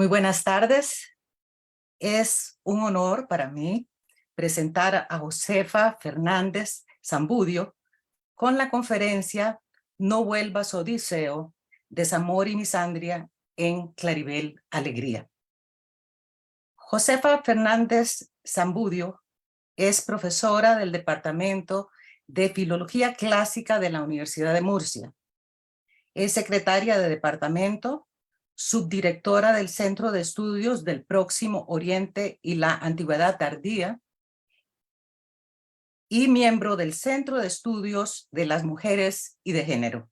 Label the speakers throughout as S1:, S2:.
S1: Muy buenas tardes. Es un honor para mí presentar a Josefa Fernández Zambudio con la conferencia No vuelvas Odiseo, Desamor y Misandria en Claribel Alegría. Josefa Fernández Zambudio es profesora del Departamento de Filología Clásica de la Universidad de Murcia. Es secretaria de departamento, subdirectora del Centro de Estudios del Próximo Oriente y la Antigüedad Tardía y miembro del Centro de Estudios de las Mujeres y de Género.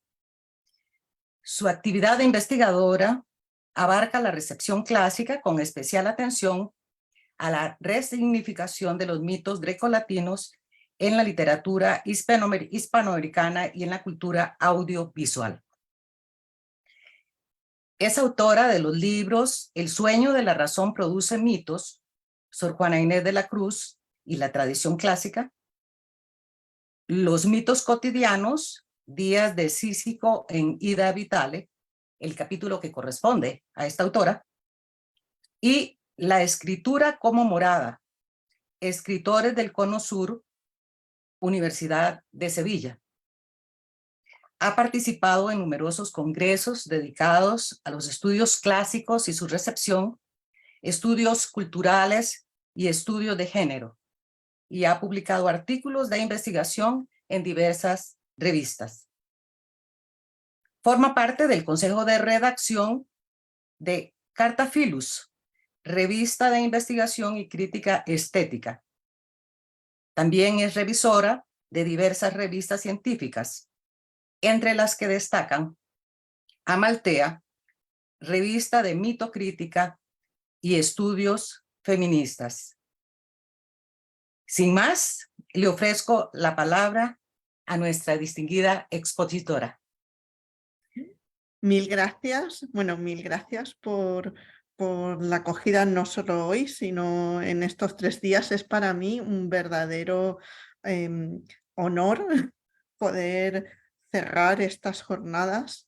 S1: Su actividad de investigadora abarca la recepción clásica con especial atención a la resignificación de los mitos grecolatinos en la literatura hispanoamericana y en la cultura audiovisual. Es autora de los libros El sueño de la razón produce mitos, Sor Juana Inés de la Cruz y la tradición clásica, Los mitos cotidianos, Días de Sísico en Ida Vitale, el capítulo que corresponde a esta autora, y La escritura como morada, Escritores del Cono Sur, Universidad de Sevilla. Ha participado en numerosos congresos dedicados a los estudios clásicos y su recepción, estudios culturales y estudios de género, y ha publicado artículos de investigación en diversas revistas. Forma parte del Consejo de Redacción de Cartaphilus, revista de investigación y crítica estética. También es revisora de diversas revistas científicas, entre las que destacan Amaltea, revista de mitocrítica y estudios feministas. Sin más, le ofrezco la palabra a nuestra distinguida expositora.
S2: Mil gracias. Bueno, mil gracias por la acogida, no solo hoy, sino en estos 3 días. Es para mí un verdadero honor poder cerrar estas jornadas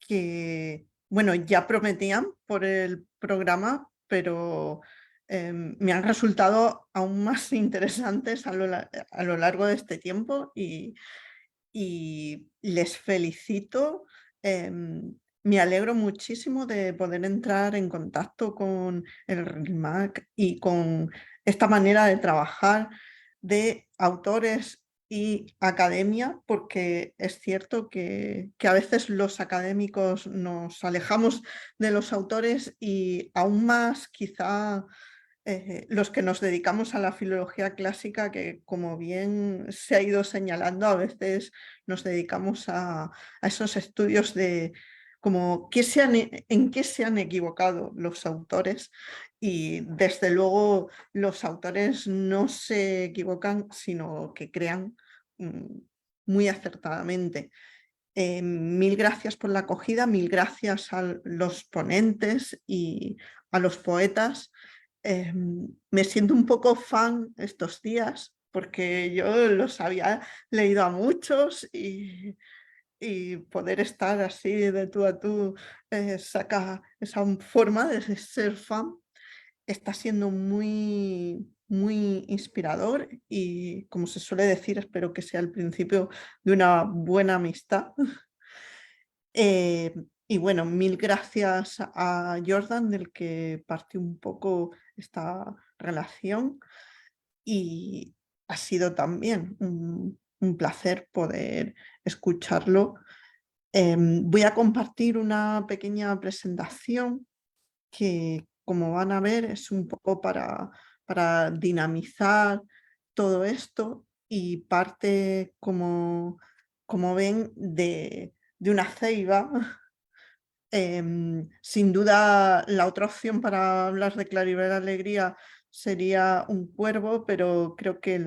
S2: que, bueno, ya prometían por el programa, pero me han resultado aún más interesantes a lo largo de este tiempo y les felicito. Me alegro muchísimo de poder entrar en contacto con el RIMAC y con esta manera de trabajar de autores y academia, porque es cierto que a veces los académicos nos alejamos de los autores y aún más quizá los que nos dedicamos a la filología clásica, que como bien se ha ido señalando, a veces nos dedicamos a esos estudios de como en qué se han equivocado los autores, y desde luego los autores no se equivocan, sino que crean muy acertadamente. Mil gracias por la acogida, mil gracias a los ponentes y a los poetas. Me siento un poco fan estos días porque yo los había leído a muchos y poder estar así de tú a tú saca esa forma de ser fan. Está siendo muy, muy inspirador y, como se suele decir, espero que sea el principio de una buena amistad. Y bueno, mil gracias a Jordan, del que partió un poco esta relación, y ha sido también un placer poder escucharlo. Voy a compartir una pequeña presentación que, como van a ver, es un poco para dinamizar todo esto, y parte, como ven, de una ceiba. Sin duda, la otra opción para hablar de Claribel Alegría sería un cuervo, pero creo que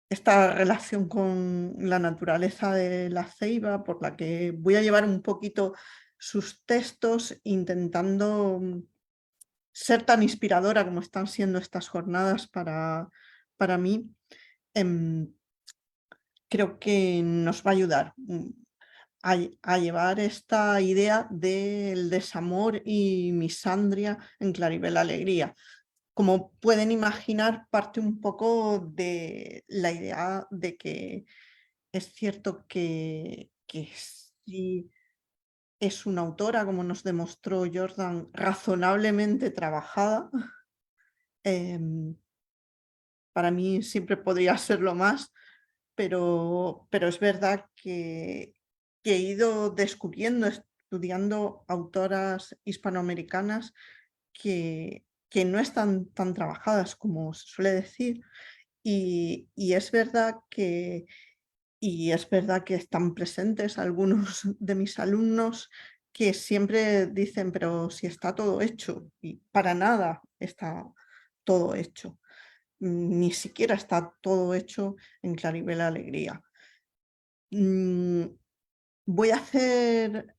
S2: esta relación con la naturaleza de la ceiba, por la que voy a llevar un poquito sus textos, intentando ser tan inspiradora como están siendo estas jornadas para mí, creo que nos va a ayudar. a llevar esta idea del desamor y misandria en Claribel Alegría. Como pueden imaginar, parte un poco de la idea de que es cierto que sí es una autora, como nos demostró Jordan, razonablemente trabajada. em, para mí siempre podría serlo más, pero es verdad que he ido descubriendo, estudiando autoras hispanoamericanas que no están tan trabajadas como se suele decir. Y es verdad que están presentes algunos de mis alumnos que siempre dicen, pero si está todo hecho, y para nada está todo hecho. Ni siquiera está todo hecho en Claribel Alegría. Mm, Voy a hacer,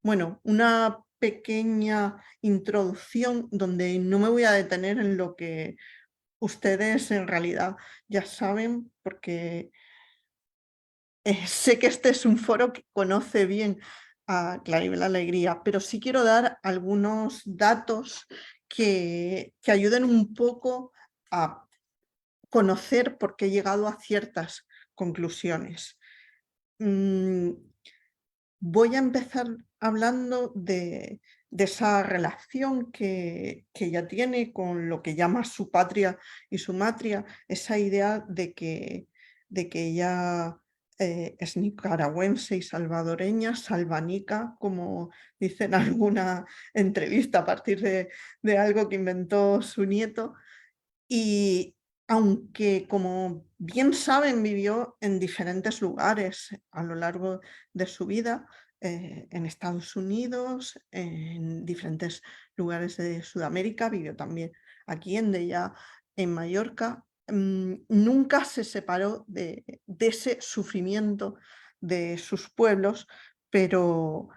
S2: bueno, una pequeña introducción donde no me voy a detener en lo que ustedes en realidad ya saben, porque sé que este es un foro que conoce bien a Claribel Alegría, pero sí quiero dar algunos datos que ayuden un poco a conocer por qué he llegado a ciertas conclusiones. Mm, Voy a empezar hablando de esa relación que ella tiene con lo que llama su patria y su matria, esa idea de que ella es nicaragüense y salvadoreña, salvanica, como dice en alguna entrevista a partir de algo que inventó su nieto. Y aunque, como bien saben, vivió en diferentes lugares a lo largo de su vida, en Estados Unidos, en diferentes lugares de Sudamérica, vivió también aquí en Della, en Mallorca, nunca se separó de ese sufrimiento de sus pueblos, pero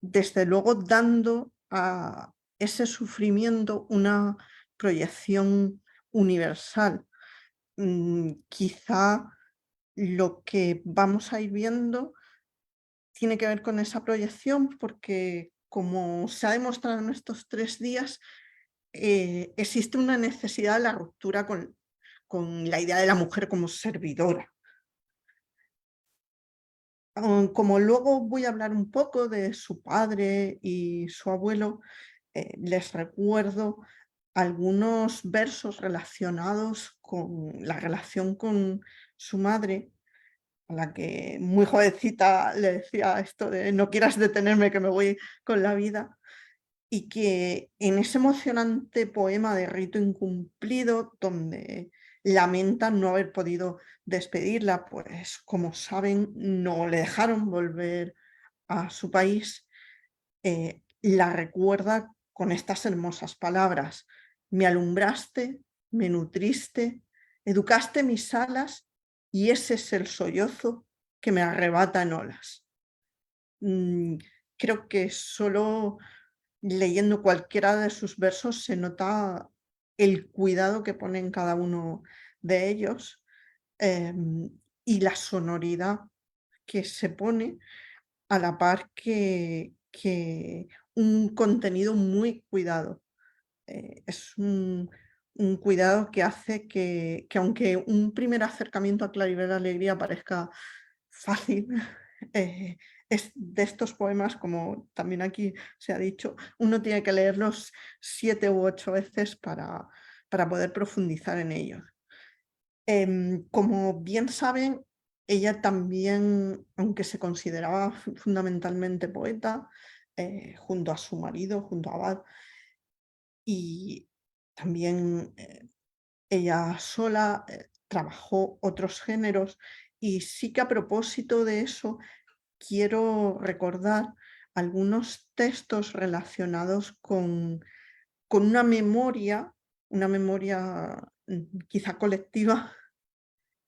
S2: desde luego dando a ese sufrimiento una proyección universal. Quizá lo que vamos a ir viendo tiene que ver con esa proyección porque, como se ha demostrado en estos 3 días, existe una necesidad de la ruptura con la idea de la mujer como servidora. Como luego voy a hablar un poco de su padre y su abuelo, les recuerdo algunos versos relacionados con la relación con su madre, a la que muy jovencita le decía esto de no quieras detenerme que me voy con la vida, y que en ese emocionante poema de Rito Incumplido, donde lamenta no haber podido despedirla, pues como saben, no le dejaron volver a su país, la recuerda con estas hermosas palabras: me alumbraste, me nutriste, educaste mis alas y ese es el sollozo que me arrebata en olas. Mm, Creo que solo leyendo cualquiera de sus versos se nota el cuidado que pone en cada uno de ellos, em, y la sonoridad que se pone a la par que un contenido muy cuidado. Es un cuidado que hace que aunque un primer acercamiento a Claribel Alegría parezca fácil, eh, es de estos poemas, como también aquí se ha dicho, uno tiene que leerlos 7 u 8 veces para poder profundizar en ellos. Como bien saben, ella también, aunque se consideraba fundamentalmente poeta, junto a su marido, junto a Abad, y también ella sola trabajó otros géneros, y sí que a propósito de eso quiero recordar algunos textos relacionados con una memoria quizá colectiva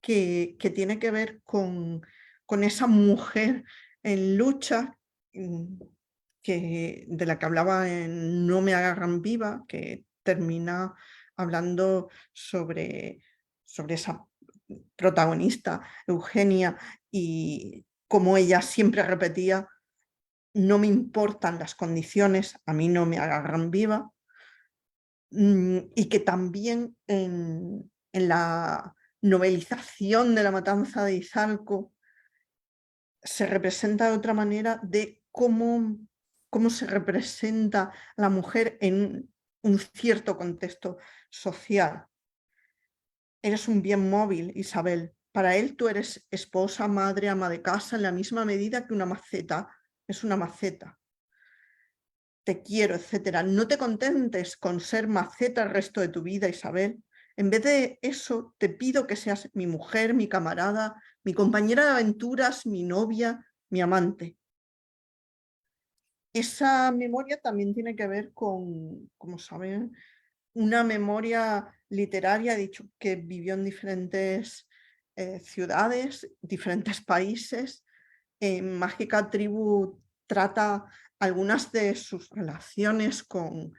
S2: que tiene que ver con esa mujer en lucha, mm, de la que hablaba en No me agarran viva, que termina hablando sobre esa protagonista, Eugenia, y como ella siempre repetía, no me importan las condiciones, a mí no me agarran viva. Y que también en la novelización de La matanza de Izalco se representa de otra manera de cómo se representa la mujer en un cierto contexto social. Eres un bien móvil, Isabel. Para él tú eres esposa, madre, ama de casa, en la misma medida que una maceta es una maceta. Te quiero, etcétera. No te contentes con ser maceta el resto de tu vida, Isabel. En vez de eso, te pido que seas mi mujer, mi camarada, mi compañera de aventuras, mi novia, mi amante. Esa memoria también tiene que ver con, como saben, una memoria literaria, he dicho que vivió en diferentes ciudades, diferentes países. Mágica Tribu trata algunas de sus relaciones con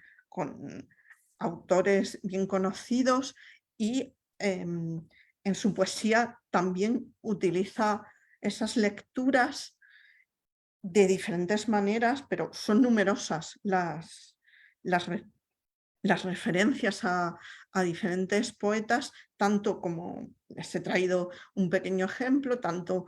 S2: autores bien conocidos y en su poesía también utiliza esas lecturas de diferentes maneras, pero son numerosas las, re- las referencias a diferentes poetas, tanto como les he traído un pequeño ejemplo, tanto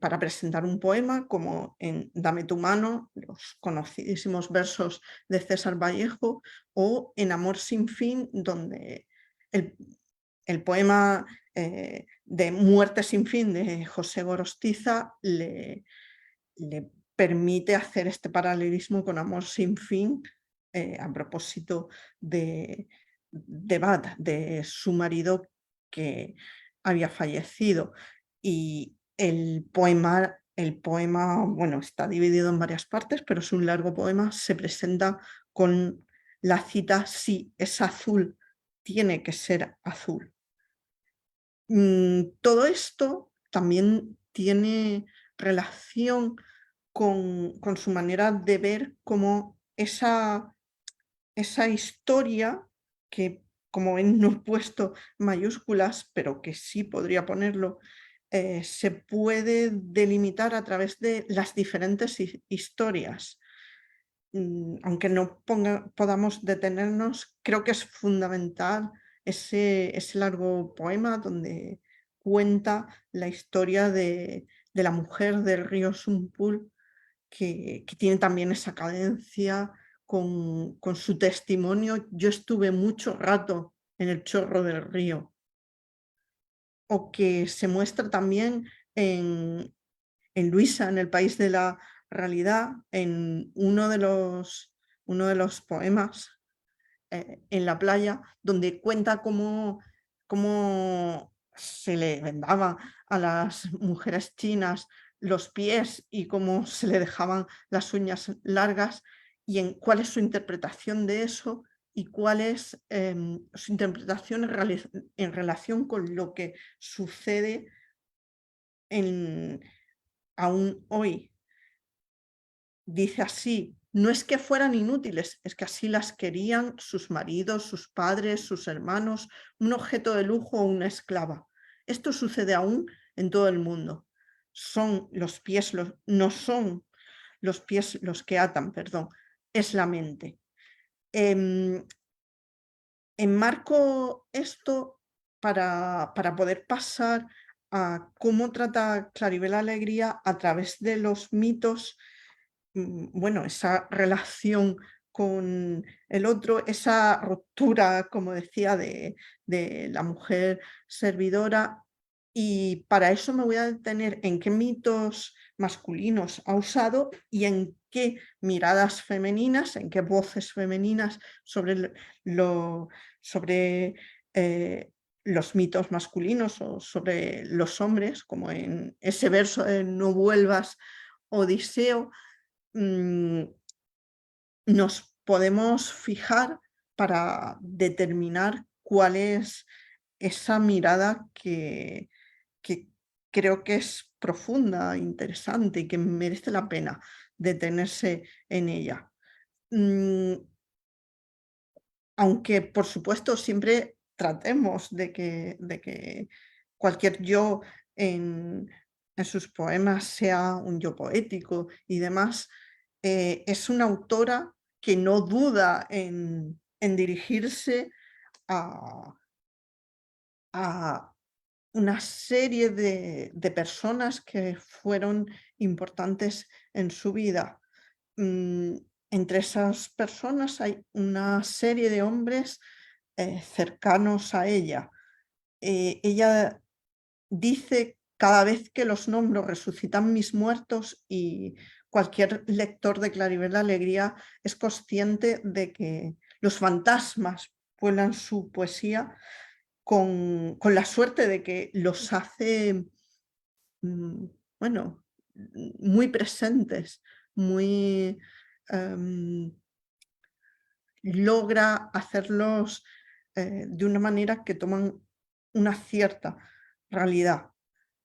S2: para presentar un poema como en Dame tu mano, los conocidísimos versos de César Vallejo, o en Amor sin fin, donde el, el poema de Muerte sin fin de José Gorostiza le permite hacer este paralelismo con Amor sin fin, a propósito de Bad, de su marido que había fallecido. Y el poema, bueno, está dividido en varias partes, pero es un largo poema, se presenta con la cita: si es azul, tiene que ser azul. Todo esto también tiene relación con su manera de ver cómo esa historia, que como ven no he puesto mayúsculas, pero que sí podría ponerlo, se puede delimitar a través de las diferentes historias. Aunque no podamos detenernos, creo que es fundamental ese largo poema donde cuenta la historia de la mujer del río Sumpul, que tiene también esa cadencia con su testimonio. Yo estuve mucho rato en el chorro del río, o que se muestra también en Luisa, en el país de la realidad, en uno de los poemas, en la playa, donde cuenta cómo se le vendaba a las mujeres chinas los pies y cómo se le dejaban las uñas largas, y en cuál es su interpretación de eso y cuál es su interpretación en relación con lo que sucede aún hoy. Dice así: no es que fueran inútiles, es que así las querían sus maridos, sus padres, sus hermanos, un objeto de lujo o una esclava. Esto sucede aún en todo el mundo. No son los pies los que atan, perdón, es la mente. Em, Enmarco esto para poder pasar a cómo trata Claribel Alegría a través de los mitos. Bueno, esa relación con el otro, esa ruptura, como decía, de la mujer servidora. Y para eso me voy a detener en qué mitos masculinos ha usado y en qué miradas femeninas, en qué voces femeninas sobre los mitos masculinos o sobre los hombres, como en ese verso de No vuelvas, Odiseo. Nos podemos fijar para determinar cuál es esa mirada que creo que es profunda, interesante y que merece la pena detenerse en ella. Mm, Aunque, por supuesto, siempre tratemos de que cualquier yo en en sus poemas sea un yo poético y demás, es una autora que no duda en dirigirse a, a una serie de personas que fueron importantes en su vida. Mm, Entre esas personas hay una serie de hombres cercanos a ella. Ella dice: "Cada vez que los nombro resucitan mis muertos", y cualquier lector de Claribel Alegría es consciente de que los fantasmas vuelan su poesía con la suerte de que los hace, mm, bueno, muy presentes, muy, em, logra hacerlos de una manera que toman una cierta realidad.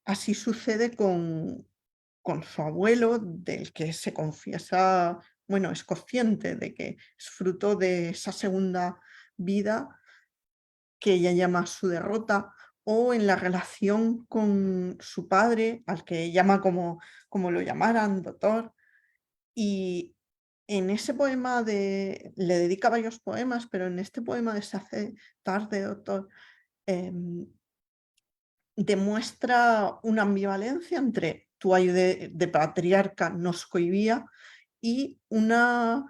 S2: Así sucede con su abuelo, del que se confiesa, bueno, es consciente de que es fruto de esa segunda vida que ella llama su derrota, o en la relación con su padre, al que llama como lo llamaran, doctor. Y en ese poema le dedica varios poemas, pero en este poema de Se hace tarde, doctor, em, demuestra una ambivalencia entre tu aire de patriarca nos cohibía y una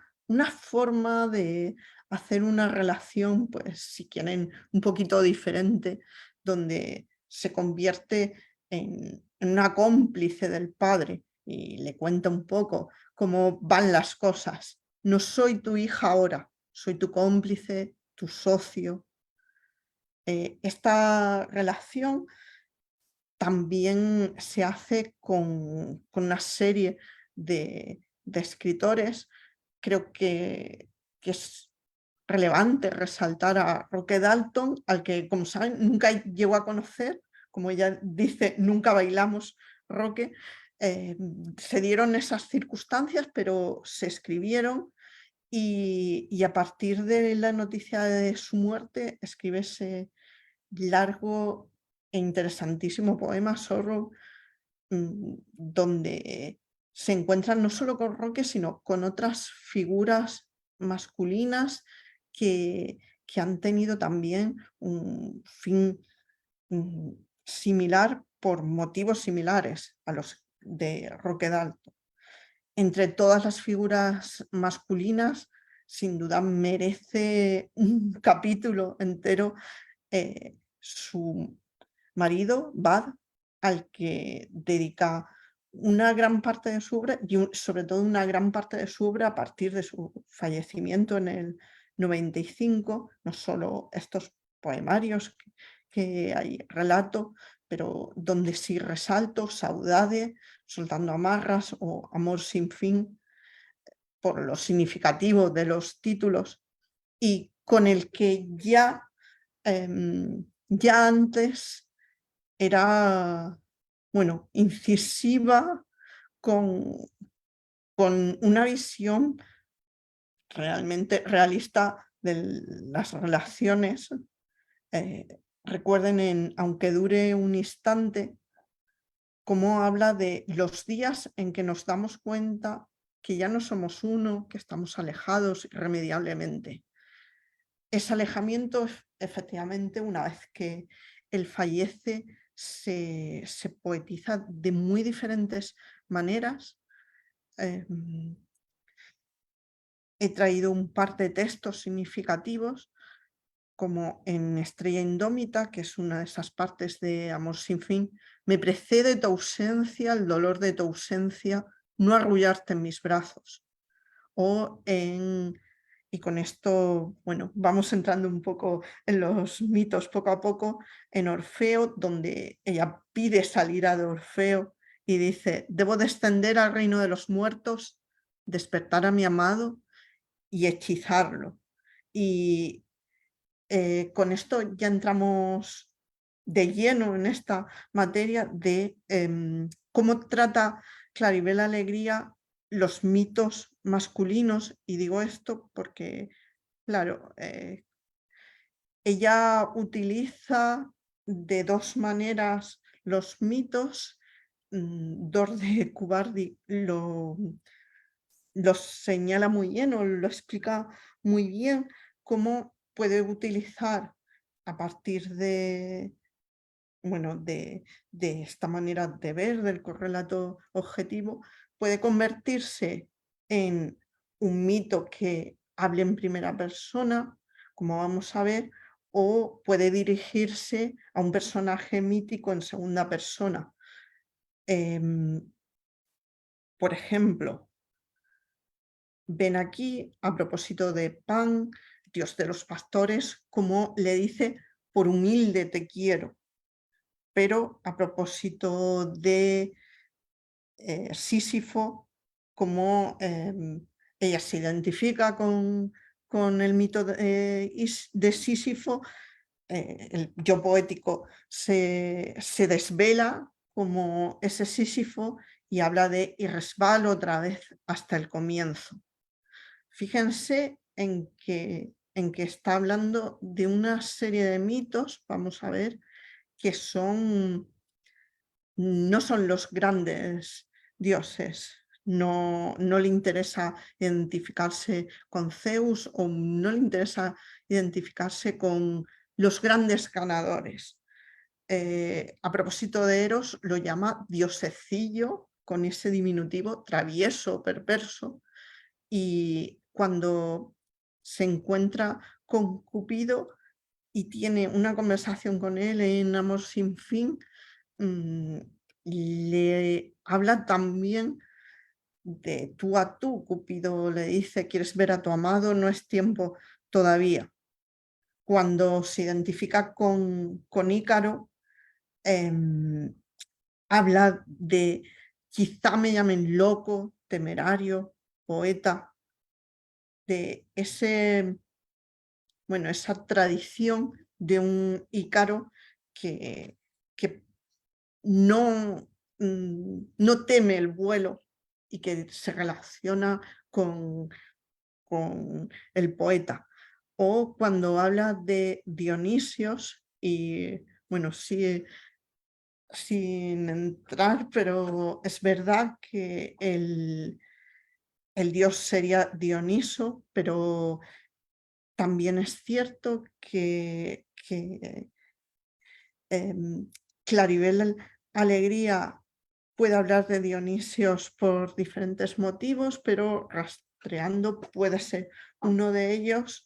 S2: forma de hacer una relación, pues si quieren, un poquito diferente, donde se convierte en una cómplice del padre y le cuenta un poco cómo van las cosas. No soy tu hija ahora, soy tu cómplice, tu socio. Esta relación también se hace con una serie de escritores. Creo que es relevante resaltar a Roque Dalton, al que, como saben, nunca llegó a conocer. Como ella dice, nunca bailamos Roque. Eh, Se dieron esas circunstancias, pero se escribieron, y a partir de la noticia de su muerte escribe ese largo e interesantísimo poema, Sorrow, donde se encuentran no solo con Roque, sino con otras figuras masculinas que han tenido también un fin mm, similar por motivos similares a los de Roque Dalton. Entre todas las figuras masculinas, sin duda merece un capítulo entero su marido, Bad, al que dedica una gran parte de su obra y sobre todo una gran parte de su obra a partir de su fallecimiento en el 95, no solo estos poemarios que hay relato, pero donde sí resalto Saudade, Soltando amarras o Amor sin fin, por lo significativo de los títulos, y con el que ya antes era, bueno, incisiva, con, con una visión realmente realista de las relaciones. Eh, Recuerden en Aunque dure un instante, cómo habla de los días en que nos damos cuenta que ya no somos uno, que estamos alejados irremediablemente. Ese alejamiento, efectivamente, una vez que él fallece, se poetiza de muy diferentes maneras. Em, He traído un par de textos significativos, como en Estrella Indómita, que es una de esas partes de Amor sin fin. Me precede tu ausencia, el dolor de tu ausencia, no arrullarte en mis brazos. O y con esto, bueno, vamos entrando un poco en los mitos poco a poco, en Orfeo, donde ella pide salida de Orfeo y dice: debo descender al reino de los muertos, despertar a mi amado y hechizarlo. Y con esto ya entramos de lleno en esta materia de cómo trata Claribel Alegría los mitos masculinos. Y digo esto porque, claro, ella utiliza de dos maneras los mitos Dor de Cubardi lo señala muy bien o lo explica muy bien, cómo puede utilizar a partir de, bueno, de esta manera de ver del correlato objetivo, puede convertirse en un mito que hable en primera persona, como vamos a ver, o puede dirigirse a un personaje mítico en segunda persona. Em, por ejemplo, ven aquí, a propósito de Pan, Dios de los pastores, como le dice, por humilde te quiero. Pero a propósito de Sísifo, como ella se identifica con el mito de Sísifo, el yo poético se desvela como ese Sísifo y habla de y resbalo otra vez hasta el comienzo. Fíjense en que está hablando de una serie de mitos, vamos a ver, que no son los grandes dioses. No le interesa identificarse con Zeus o no le interesa identificarse con los grandes ganadores. A propósito de Eros, lo llama diosecillo, con ese diminutivo travieso, perverso, y cuando se encuentra con Cupido y tiene una conversación con él en Amor sin fin, mm, le habla también de tú a tú. Cupido le dice: ¿quieres ver a tu amado? No es tiempo todavía. Cuando se identifica con Ícaro, em, habla de quizá me llamen loco, temerario, poeta, de esa tradición de un Ícaro que no, no teme el vuelo y que se relaciona con el poeta. O cuando habla de Dionisios y, bueno, sí, sin entrar, pero es verdad que el dios sería Dioniso, pero también es cierto que Claribel Alegría puede hablar de Dionisios por diferentes motivos, pero rastreando puede ser uno de ellos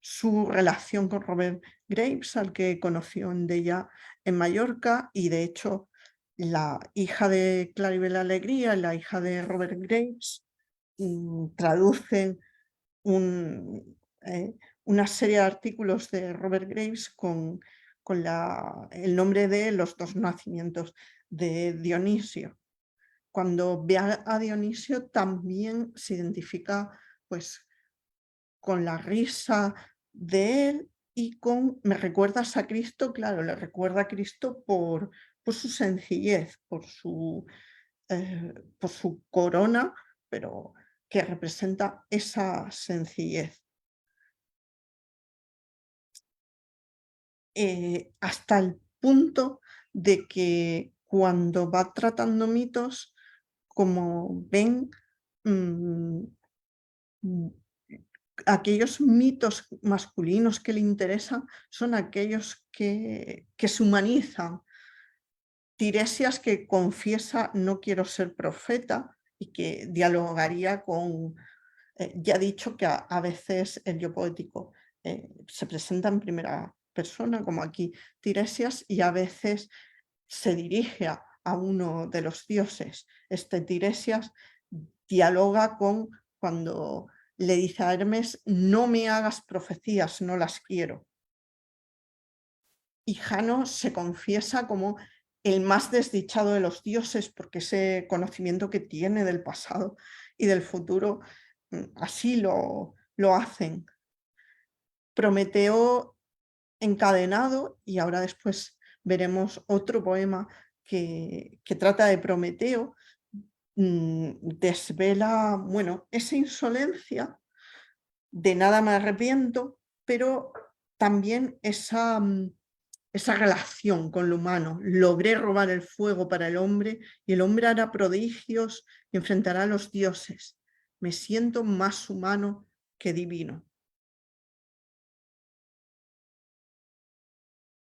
S2: su relación con Robert Graves, al que conoció en Della en Mallorca, y de hecho la hija de Claribel Alegría, la hija de Robert Graves, traducen una serie de artículos de Robert Graves con el nombre de los dos nacimientos de Dionisio. Cuando ve a Dionisio también se identifica, pues, con la risa de él y con me recuerdas a Cristo, claro, le recuerda a Cristo por su sencillez, por su corona, pero que representa esa sencillez. Hasta el punto de que cuando va tratando mitos, como ven, mm, mm, aquellos mitos masculinos que le interesan son aquellos que se humanizan. Tiresias, que confiesa no quiero ser profeta y que dialogaría con, ya he dicho que a veces el yo poético se presenta en primera persona, como aquí Tiresias, y a veces se dirige a uno de los dioses. Este Tiresias dialoga con cuando le dice a Hermes: no me hagas profecías, no las quiero. Y Jano se confiesa como el más desdichado de los dioses, porque ese conocimiento que tiene del pasado y del futuro, así lo hacen. Prometeo encadenado, y ahora después veremos otro poema que trata de Prometeo, desvela, bueno, esa insolencia de nada me arrepiento, pero también esa relación con lo humano. Logré robar el fuego para el hombre y el hombre hará prodigios y enfrentará a los dioses. Me siento más humano que divino.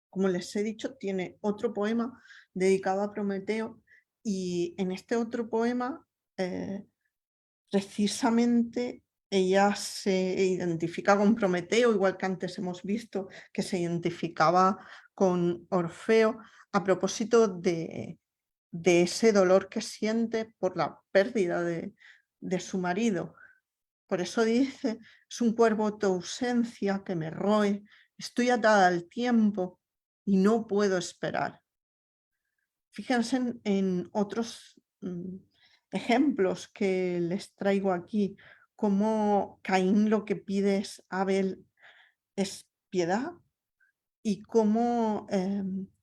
S2: Como les he dicho, tiene otro poema dedicado a Prometeo y en este otro poema precisamente ella se identifica con Prometeo, igual que antes hemos visto que se identificaba con Orfeo, a propósito de ese dolor que siente por la pérdida de su marido. Por eso dice, es un cuervo tu ausencia que me roe, estoy atada al tiempo y no puedo esperar. Fíjense en otros ejemplos que les traigo aquí, como Caín lo que pide es Abel es piedad y cómo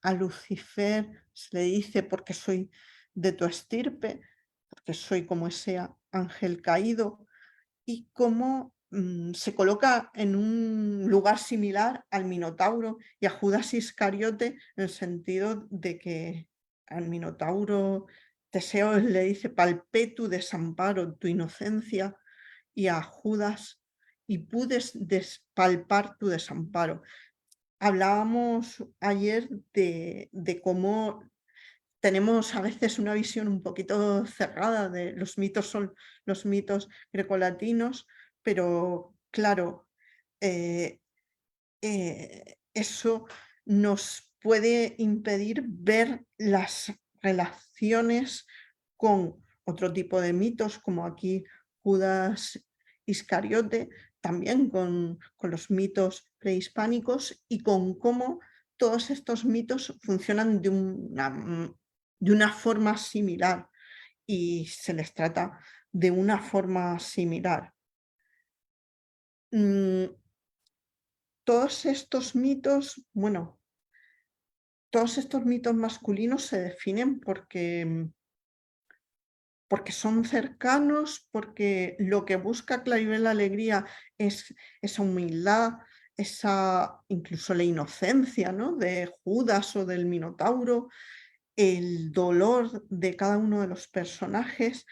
S2: a Lucifer se le dice porque soy de tu estirpe, porque soy como ese ángel caído, y cómo se coloca en un lugar similar al Minotauro y a Judas Iscariote, en el sentido de que al Minotauro Teseo le dice palpé tu desamparo, tu inocencia, y a Judas y pudes despalpar tu desamparo. Hablábamos ayer de cómo tenemos a veces una visión un poquito cerrada de los mitos, son los mitos grecolatinos, pero claro, eh, eso nos puede impedir ver las relaciones con otro tipo de mitos, como aquí Judas Iscariote, también con los mitos prehispánicos y con cómo todos estos mitos funcionan de una forma similar y se les trata de una forma similar. Mm, Todos estos mitos, bueno, todos estos mitos masculinos se definen porque son cercanos, porque lo que busca Claribel la Alegría es esa humildad, esa incluso la inocencia, ¿no?, de Judas o del Minotauro, el dolor de cada uno de los personajes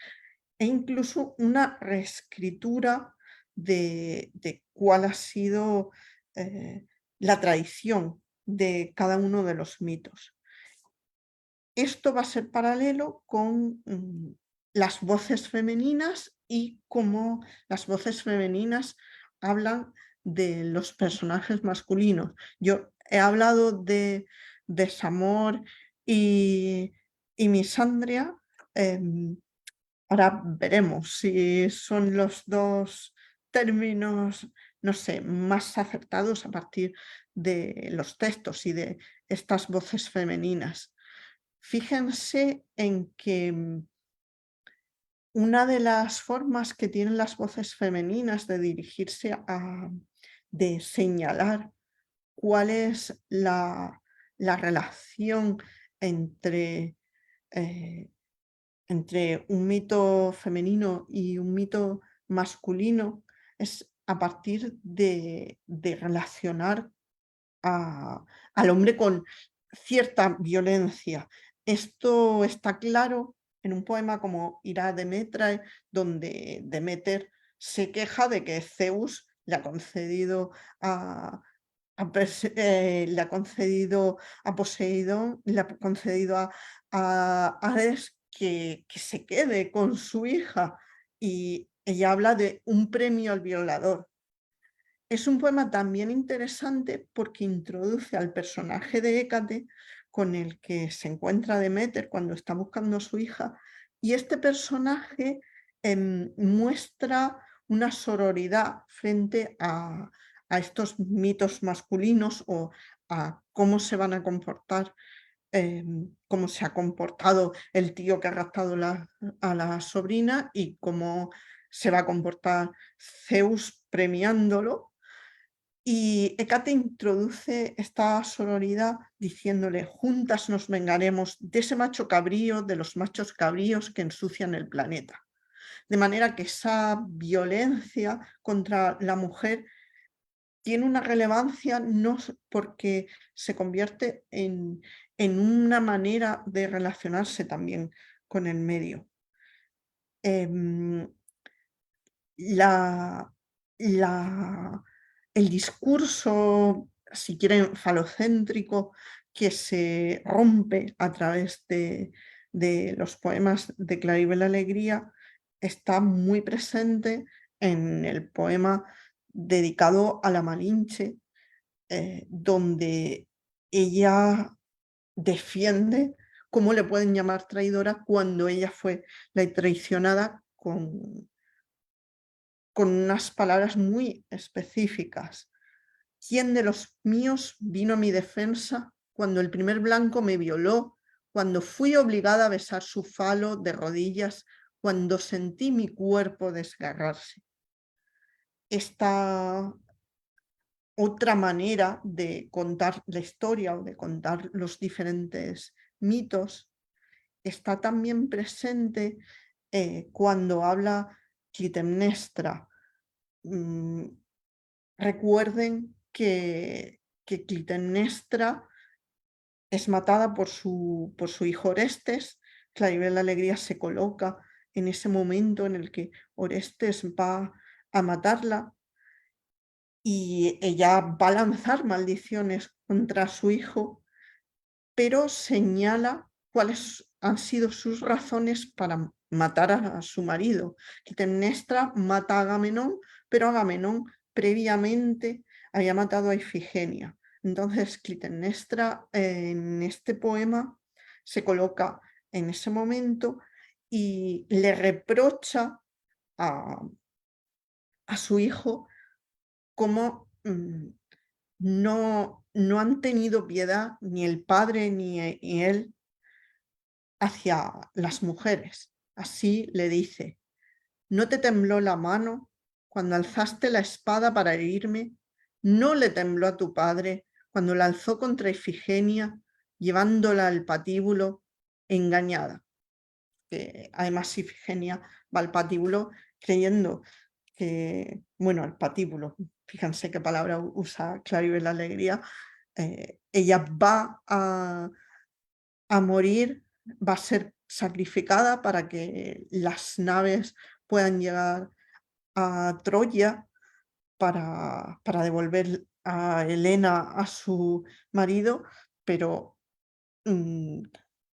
S2: e incluso una reescritura de cuál ha sido la tradición de cada uno de los mitos. Esto va a ser paralelo con las voces femeninas y cómo las voces femeninas hablan de los personajes masculinos. Yo he hablado de desamor y misandria. Ahora veremos si son los dos términos, no sé, más acertados a partir de los textos y de estas voces femeninas. Fíjense en que una de las formas que tienen las voces femeninas de dirigirse de señalar cuál es la relación entre, eh, entre un mito femenino y un mito masculino es a partir de relacionar al hombre con cierta violencia. Esto está claro en un poema como Ira Demetrae, donde Demeter se queja de que Zeus le ha concedido le ha concedido a Poseidón, le ha concedido a Hades que se quede con su hija, y ella habla de un premio al violador. Es un poema también interesante porque introduce al personaje de Hécate con el que se encuentra Deméter cuando está buscando a su hija, y este personaje muestra una sororidad frente a estos mitos masculinos o a cómo se van a comportar, cómo se ha comportado el tío que ha raptado a la sobrina y cómo se va a comportar Zeus premiándolo. Y Hécate introduce esta sororidad diciéndole: juntas nos vengaremos de ese macho cabrío, de los machos cabríos que ensucian el planeta. De manera que esa violencia contra la mujer tiene una relevancia no porque se convierte en una manera de relacionarse también con el medio. Em, la, la- el discurso, si quieren, falocéntrico, que se rompe a través de los poemas de Claribel Alegría está muy presente en el poema dedicado a la Malinche, donde ella defiende cómo le pueden llamar traidora cuando ella fue la traicionada con unas palabras muy específicas. ¿Quién de los míos vino a mi defensa cuando el primer blanco me violó, cuando fui obligada a besar su falo de rodillas, cuando sentí mi cuerpo desgarrarse? Esta otra manera de contar la historia o de contar los diferentes mitos está también presente cuando habla Clitemnestra. Mm, Recuerden que Clitemnestra es matada por su hijo Orestes. Claribel Alegría se coloca en ese momento en el que Orestes va a matarla y ella va a lanzar maldiciones contra su hijo, pero señala cuáles han sido sus razones para matar a su marido. Clitemnestra mata a Agamenón, pero Agamenón previamente había matado a Ifigenia. Entonces Clitemnestra en este poema se coloca en ese momento y le reprocha a, a su hijo cómo no han tenido piedad ni el padre ni él hacia las mujeres. Así le dice: ¿no te tembló la mano cuando alzaste la espada para herirme? ¿No le tembló a tu padre cuando la alzó contra Ifigenia, llevándola al patíbulo engañada? Que además Ifigenia va al patíbulo creyendo que, bueno, al patíbulo, fíjense qué palabra usa Claribel Alegría, ella va a morir, va a ser sacrificada para que las naves puedan llegar a Troya para devolver a Helena a su marido, pero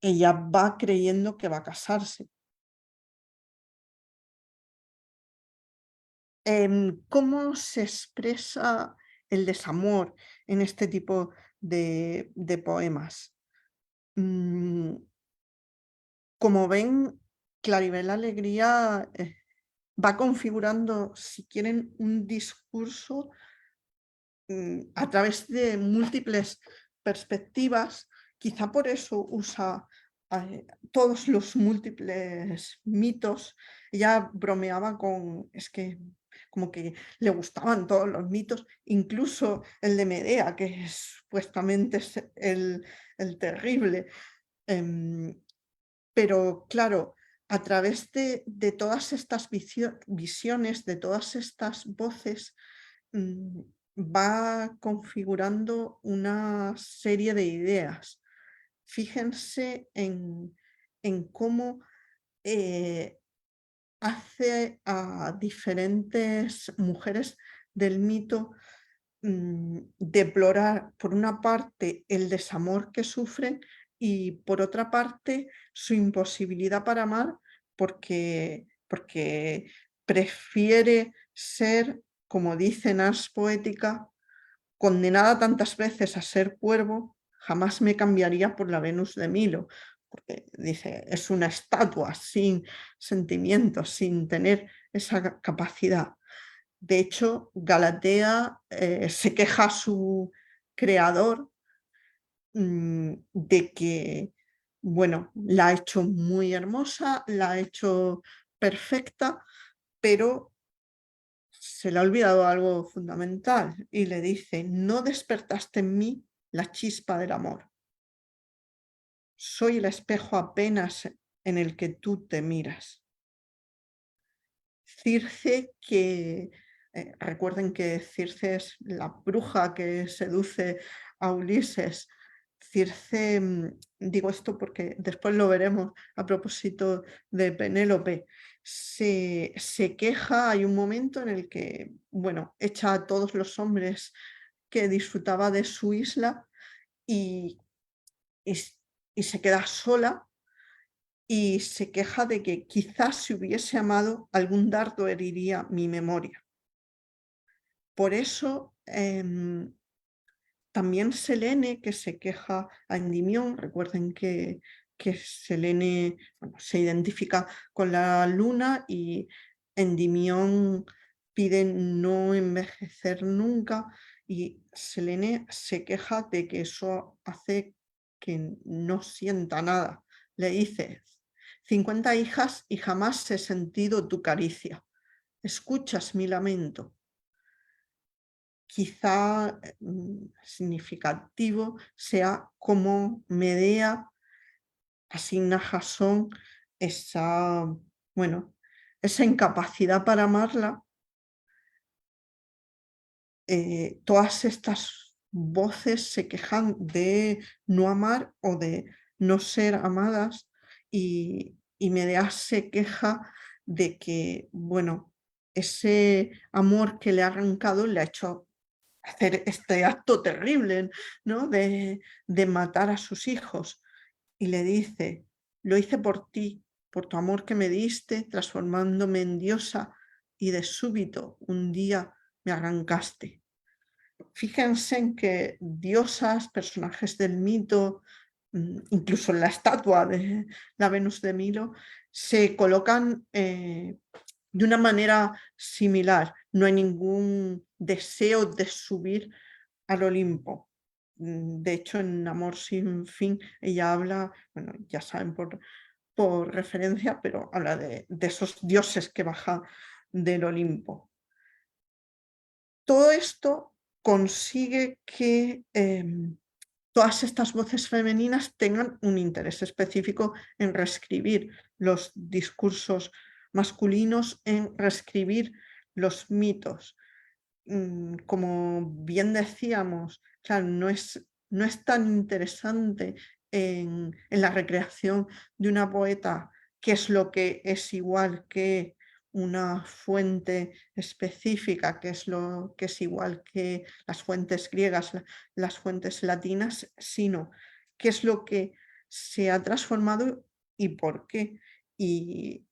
S2: ella va creyendo que va a casarse. ¿Cómo se expresa el desamor en este tipo de poemas? Mm, Como ven, Claribel Alegría va configurando, si quieren, un discurso a través de múltiples perspectivas. Quizá por eso usa todos los múltiples mitos. Ella bromeaba con, es que como que le gustaban todos los mitos, incluso el de Medea, que supuestamente es el terrible. Em, pero claro, a través de todas estas visiones, de todas estas voces, va configurando una serie de ideas. Fíjense en cómo hace a diferentes mujeres del mito deplorar, por una parte, el desamor que sufren y, por otra parte, su imposibilidad para amar porque prefiere ser, como dice en Ars Poética, condenada tantas veces a ser cuervo, jamás me cambiaría por la Venus de Milo, porque dice, es una estatua sin sentimientos, sin tener esa capacidad. De hecho, Galatea se queja a su creador de que, bueno, la ha hecho muy hermosa, la ha hecho perfecta, pero se le ha olvidado algo fundamental y le dice: no despertaste en mí la chispa del amor. Soy el espejo apenas en el que tú te miras. Circe, que Recuerden que Circe es la bruja que seduce a Ulises. Circe, digo esto porque después lo veremos a propósito de Penélope, se queja, hay un momento en el que, bueno, echa a todos los hombres que disfrutaba de su isla y, y, y se queda sola y se queja de que quizás si hubiese amado algún dardo heriría mi memoria. Por eso también Selene, que se queja a Endimión, recuerden que Selene se identifica con la luna y Endimión pide no envejecer nunca y Selene se queja de que eso hace que no sienta nada. Le dice, 50 hijas y jamás he sentido tu caricia. ¿Escuchas mi lamento? Quizá significativo sea cómo Medea asigna a Jasón esa, bueno, esa incapacidad para amarla. Todas estas voces se quejan de no amar o de no ser amadas y Medea se queja de que, bueno, ese amor que le ha arrancado le ha hecho hacer este acto terrible, ¿no? De matar a sus hijos. Y le dice, lo hice por ti, por tu amor que me diste, transformándome en diosa, y de súbito un día me arrancaste. Fíjense en que diosas, personajes del mito, incluso en la estatua de la Venus de Milo, se colocan de una manera similar. No hay ningún deseo de subir al Olimpo. De hecho, en Amor sin fin, ella habla, bueno, ya saben por referencia, pero habla de esos dioses que bajan del Olimpo. Todo esto consigue que todas estas voces femeninas tengan un interés específico en reescribir los discursos masculinos, en reescribir los mitos. Como bien decíamos, claro, no es tan interesante en la recreación de una poeta qué es lo que es igual que una fuente específica, qué es lo que es igual que las fuentes griegas, las fuentes latinas, sino qué es lo que se ha transformado y por qué. Y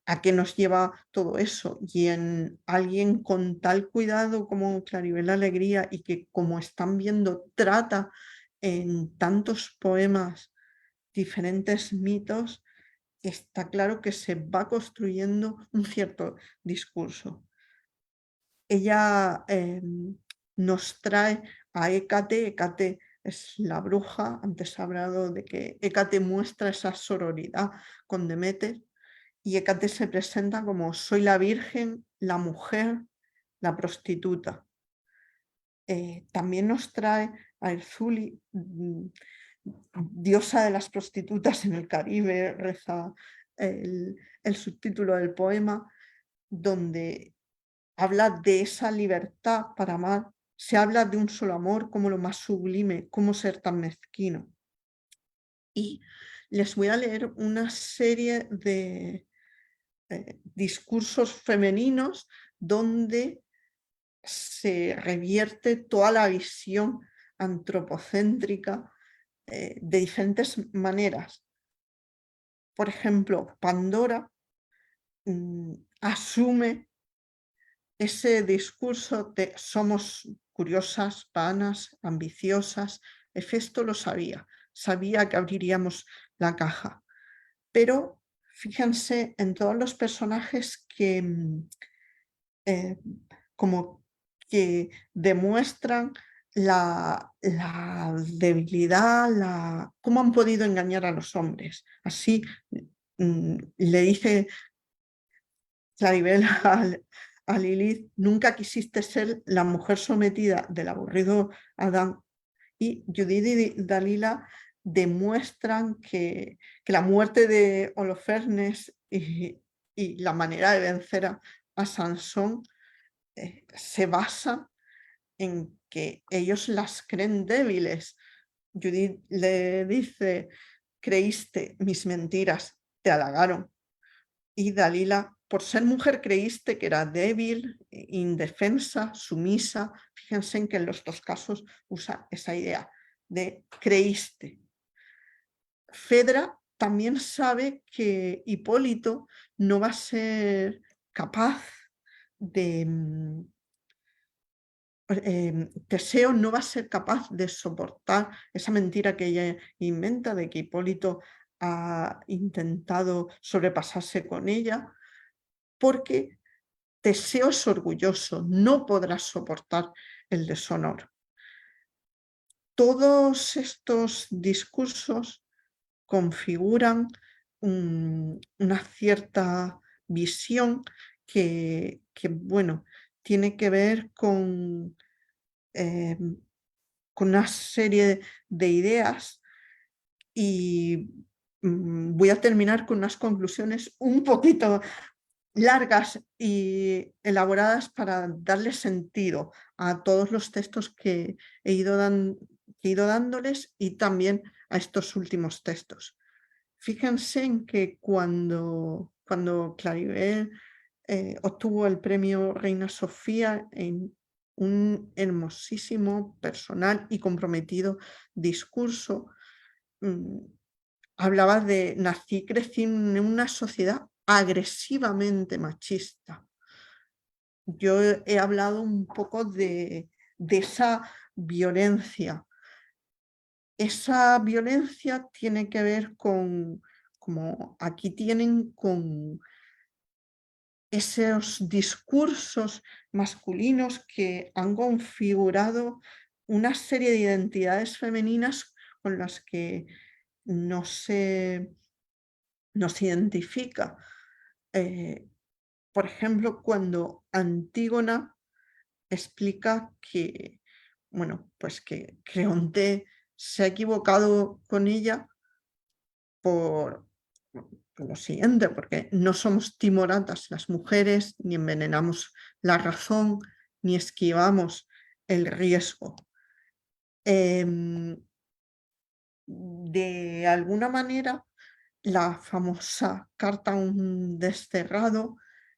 S2: ¿a qué nos lleva todo eso? Y en alguien con tal cuidado como Claribel Alegría y que, como están viendo, trata en tantos poemas diferentes mitos, está claro que se va construyendo un cierto discurso. Ella nos trae a Hécate. Hécate es la bruja. Antes he hablado de que Hécate muestra esa sororidad con Demeter. Y Hécate se presenta como soy la virgen, la mujer, la prostituta. También nos trae a Erzuli, diosa de las prostitutas en el Caribe, reza el subtítulo del poema, donde habla de esa libertad para amar. Se habla de un solo amor como lo más sublime, cómo ser tan mezquino. Y les voy a leer una serie de discursos femeninos donde se revierte toda la visión antropocéntrica de diferentes maneras. Por ejemplo, Pandora asume ese discurso de somos curiosas, vanas, ambiciosas. Hefesto lo sabía, sabía que abriríamos la caja, pero fíjense en todos los personajes que como que demuestran la debilidad, cómo han podido engañar a los hombres. Así le dice Claribel a Lilith, nunca quisiste ser la mujer sometida del aburrido Adán. Y Judith y Dalila demuestran que la muerte de Holofernes y la manera de vencer a Sansón se basa en que ellos las creen débiles. Judith le dice, creíste mis mentiras, te halagaron. Y Dalila, por ser mujer, creíste que era débil, indefensa, sumisa. Fíjense en que en los dos casos usa esa idea de creíste. Fedra también sabe que Hipólito no va a ser capaz de... Teseo no va a ser capaz de soportar esa mentira que ella inventa de que Hipólito ha intentado sobrepasarse con ella, porque Teseo es orgulloso, no podrá soportar el deshonor. Todos estos discursos configuran una cierta visión bueno, tiene que ver eh, con una serie de ideas y voy a terminar con unas conclusiones un poquito largas y elaboradas para darle sentido a todos los textos que he ido dándoles y también a estos últimos textos. Fíjense en que cuando Claribel obtuvo el premio Reina Sofía en un hermosísimo, personal y comprometido discurso, hablaba de nací y crecí en una sociedad agresivamente machista. Yo he hablado un poco de esa violencia. Esa violencia tiene que ver con, como aquí tienen, con esos discursos masculinos que han configurado una serie de identidades femeninas con las que no se identifica. Por ejemplo, cuando Antígona explica que, bueno, pues que Creonte se ha equivocado con ella por lo siguiente, porque no somos timoratas las mujeres, ni envenenamos la razón, ni esquivamos el riesgo. De alguna manera, la famosa carta a un desterrado,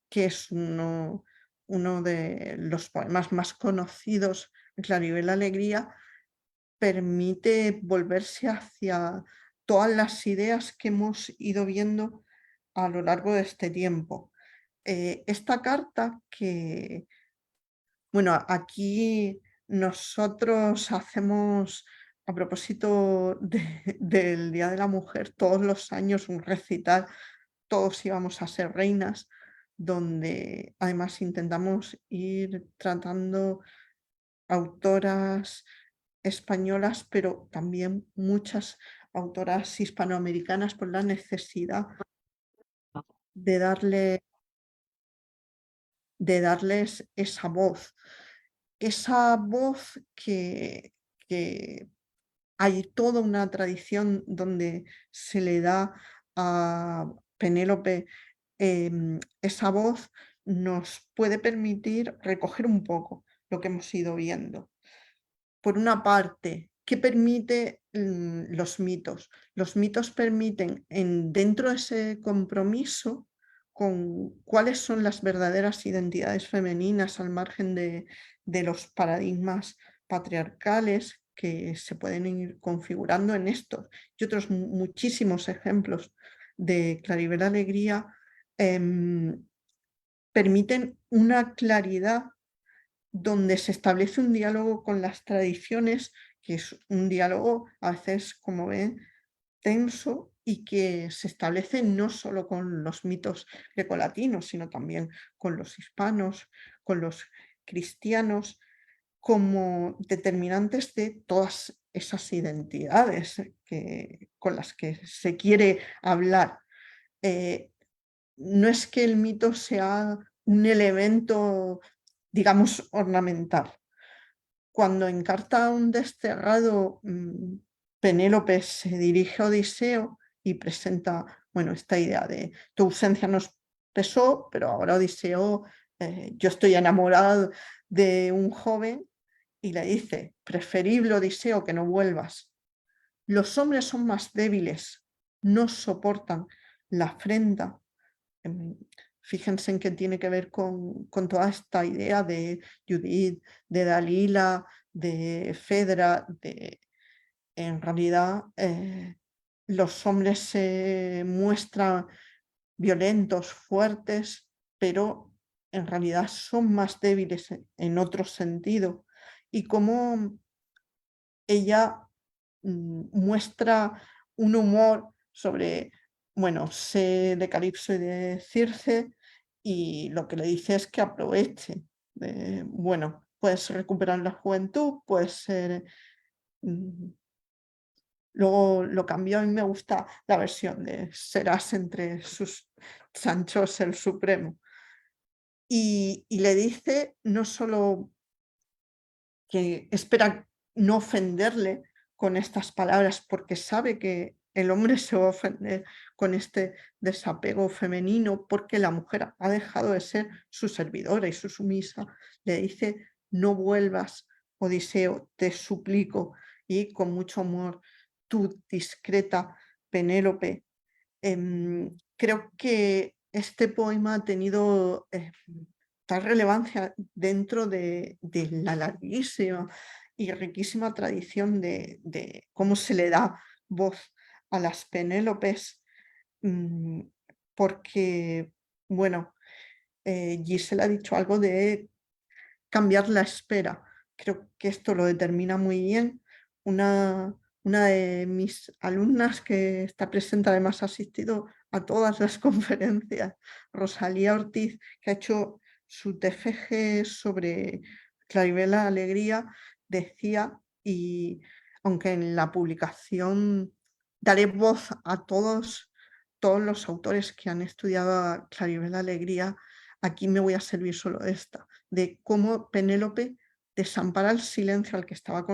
S2: que es uno de los poemas más conocidos, Claribel Alegría, permite volverse hacia todas las ideas que hemos ido viendo a lo largo de este tiempo. Esta carta que, bueno, aquí nosotros hacemos, a propósito del Día de la Mujer, todos los años un recital, todos íbamos a ser reinas, donde además intentamos ir tratando autoras españolas, pero también muchas autoras hispanoamericanas por la necesidad de darles esa voz. Esa voz que hay toda una tradición donde se le da a Penélope esa voz, nos puede permitir recoger un poco lo que hemos ido viendo. Por una parte, ¿qué permite los mitos? Los mitos permiten, dentro de ese compromiso, con cuáles son las verdaderas identidades femeninas al margen de los paradigmas patriarcales que se pueden ir configurando en estos y otros muchísimos ejemplos de Claribel Alegría, permiten una claridad donde se establece un diálogo con las tradiciones, que es un diálogo a veces, como ven, tenso y que se establece no solo con los mitos grecolatinos, sino también con los hispanos, con los cristianos, como determinantes de todas esas identidades con las que se quiere hablar. No es que el mito sea un elemento, digamos, ornamental. Cuando en Carta a un desterrado Penélope se dirige a Odiseo y presenta, bueno, esta idea de tu ausencia nos pesó, pero ahora Odiseo yo estoy enamorado de un joven y le dice, preferible Odiseo que no vuelvas. Los hombres son más débiles, no soportan la afrenta. Fíjense en que tiene que ver con toda esta idea de Judith, de Dalila, de Fedra, en realidad los hombres se muestran violentos, fuertes, pero en realidad son más débiles en otro sentido. Y como ella muestra un humor sobre, bueno, sé de Calipso y de Circe, y lo que le dice es que aproveche. Bueno, puedes recuperar la juventud, puede ser... Luego lo cambió, a mí me gusta la versión de serás entre sus Sanchos el Supremo. Y le dice no solo que espera no ofenderle con estas palabras, porque sabe que el hombre se va a ofender con este desapego femenino, porque la mujer ha dejado de ser su servidora y su sumisa. Le dice, no vuelvas, Odiseo, te suplico, y con mucho amor, tu discreta Penélope. Creo que este poema ha tenido tal relevancia dentro de la larguísima y riquísima tradición de cómo se le da voz a las Penélopes, mm, porque, bueno, Gisela ha dicho algo de cambiar la espera. Creo que esto lo determina muy bien. Una de mis alumnas que está presente, además ha asistido a todas las conferencias, Rosalía Ortiz, que ha hecho su TFG sobre Claribela Alegría, decía, y aunque en la publicación daré voz a todos los autores que han estudiado a Claribela Alegría, aquí me voy a servir solo de esta, de cómo Penélope desampara el silencio al que estaba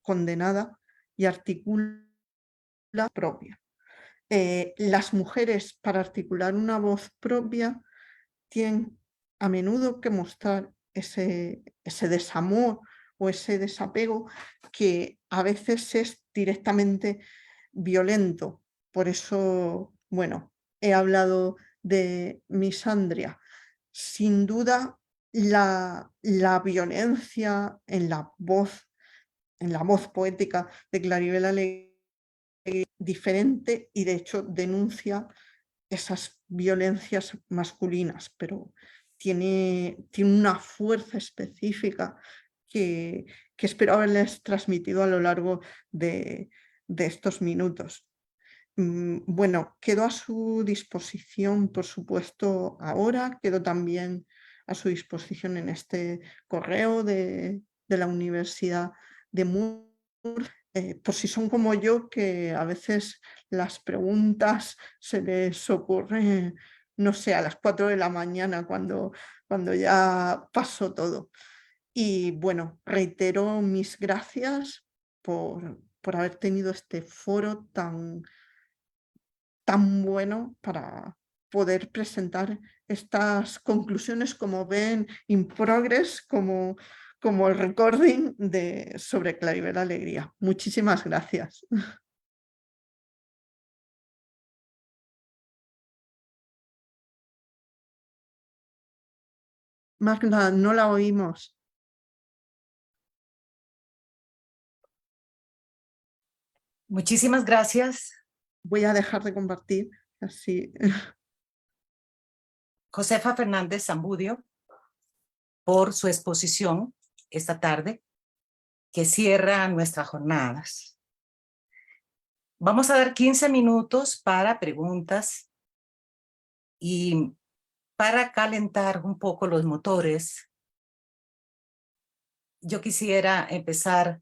S2: condenada y articula propia. Las mujeres, para articular una voz propia, tienen a menudo que mostrar ese desamor o ese desapego que a veces es directamente violento. Por eso, bueno, he hablado de misandria. Sin duda, la violencia en la voz poética de Claribel Alegría es diferente y de hecho denuncia esas violencias masculinas, pero tiene una fuerza específica que, que espero haberles transmitido a lo largo de estos minutos. Bueno, quedo a su disposición, por supuesto, ahora, quedo también a su disposición en este correo de la Universidad de Murcia, por si son como yo, que a veces las preguntas se les ocurren, no sé, a las 4 de la mañana cuando ya pasó todo. Y bueno, reitero mis gracias por haber tenido este foro tan bueno para poder presentar estas conclusiones, como ven, in progress, como el recording sobre Claribel Alegría. Muchísimas gracias. Magda, no la oímos.
S1: Muchísimas gracias,
S2: Voy a dejar de compartir, así.
S1: Josefa Fernández Zambudio, por su exposición esta tarde, que cierra nuestras jornadas. Vamos a dar 15 minutos para preguntas y para calentar un poco los motores. Yo quisiera empezar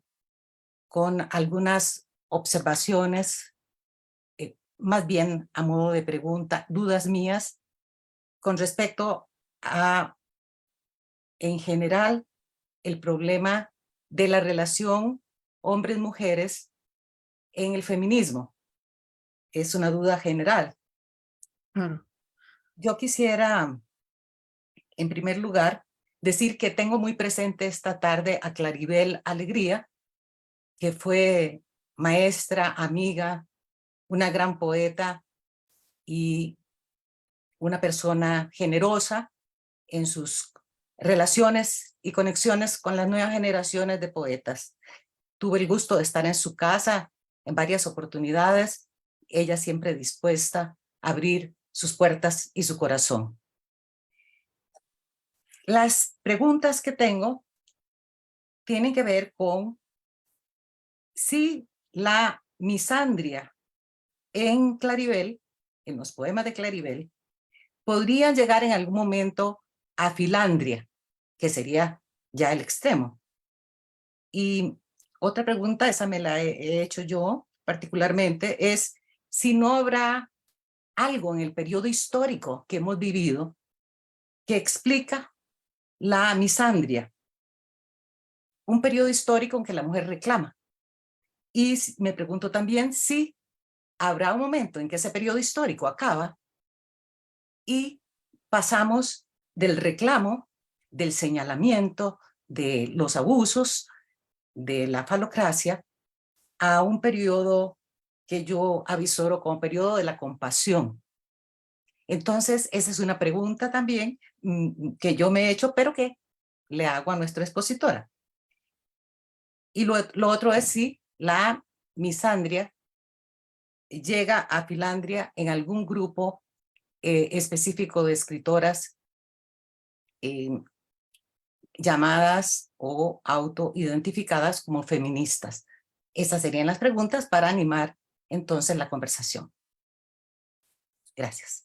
S1: con algunas observaciones, más bien a modo de pregunta, dudas mías con respecto a, en general, el problema de la relación hombres-mujeres en el feminismo. Es una duda general.
S2: Claro.
S1: Yo quisiera En primer lugar, decir que tengo muy presente esta tarde a Claribel Alegría, que fue maestra, amiga, una gran poeta y una persona generosa en sus relaciones y conexiones con las nuevas generaciones de poetas. Tuve el gusto de estar en su casa en varias oportunidades, ella siempre dispuesta a abrir sus puertas y su corazón. Las preguntas que tengo tienen que ver con si la misandria en Claribel, en los poemas de Claribel, podría llegar en algún momento a filandria, que sería ya el extremo. Y otra pregunta, esa me la he hecho yo particularmente, es si no habrá algo en el periodo histórico que hemos vivido que explica la misandria, un periodo histórico en que la mujer reclama. Y me pregunto también si habrá un momento en que ese periodo histórico acaba y pasamos del reclamo, del señalamiento, de los abusos, de la falocracia, a un periodo que yo avisoro como periodo de la compasión. Entonces, esa es una pregunta también que yo me he hecho, pero que le hago a nuestra expositora. Y lo otro es si la misandria llega a Filandria en algún grupo específico de escritoras llamadas o autoidentificadas como feministas. Esas serían las preguntas para animar entonces la conversación. Gracias.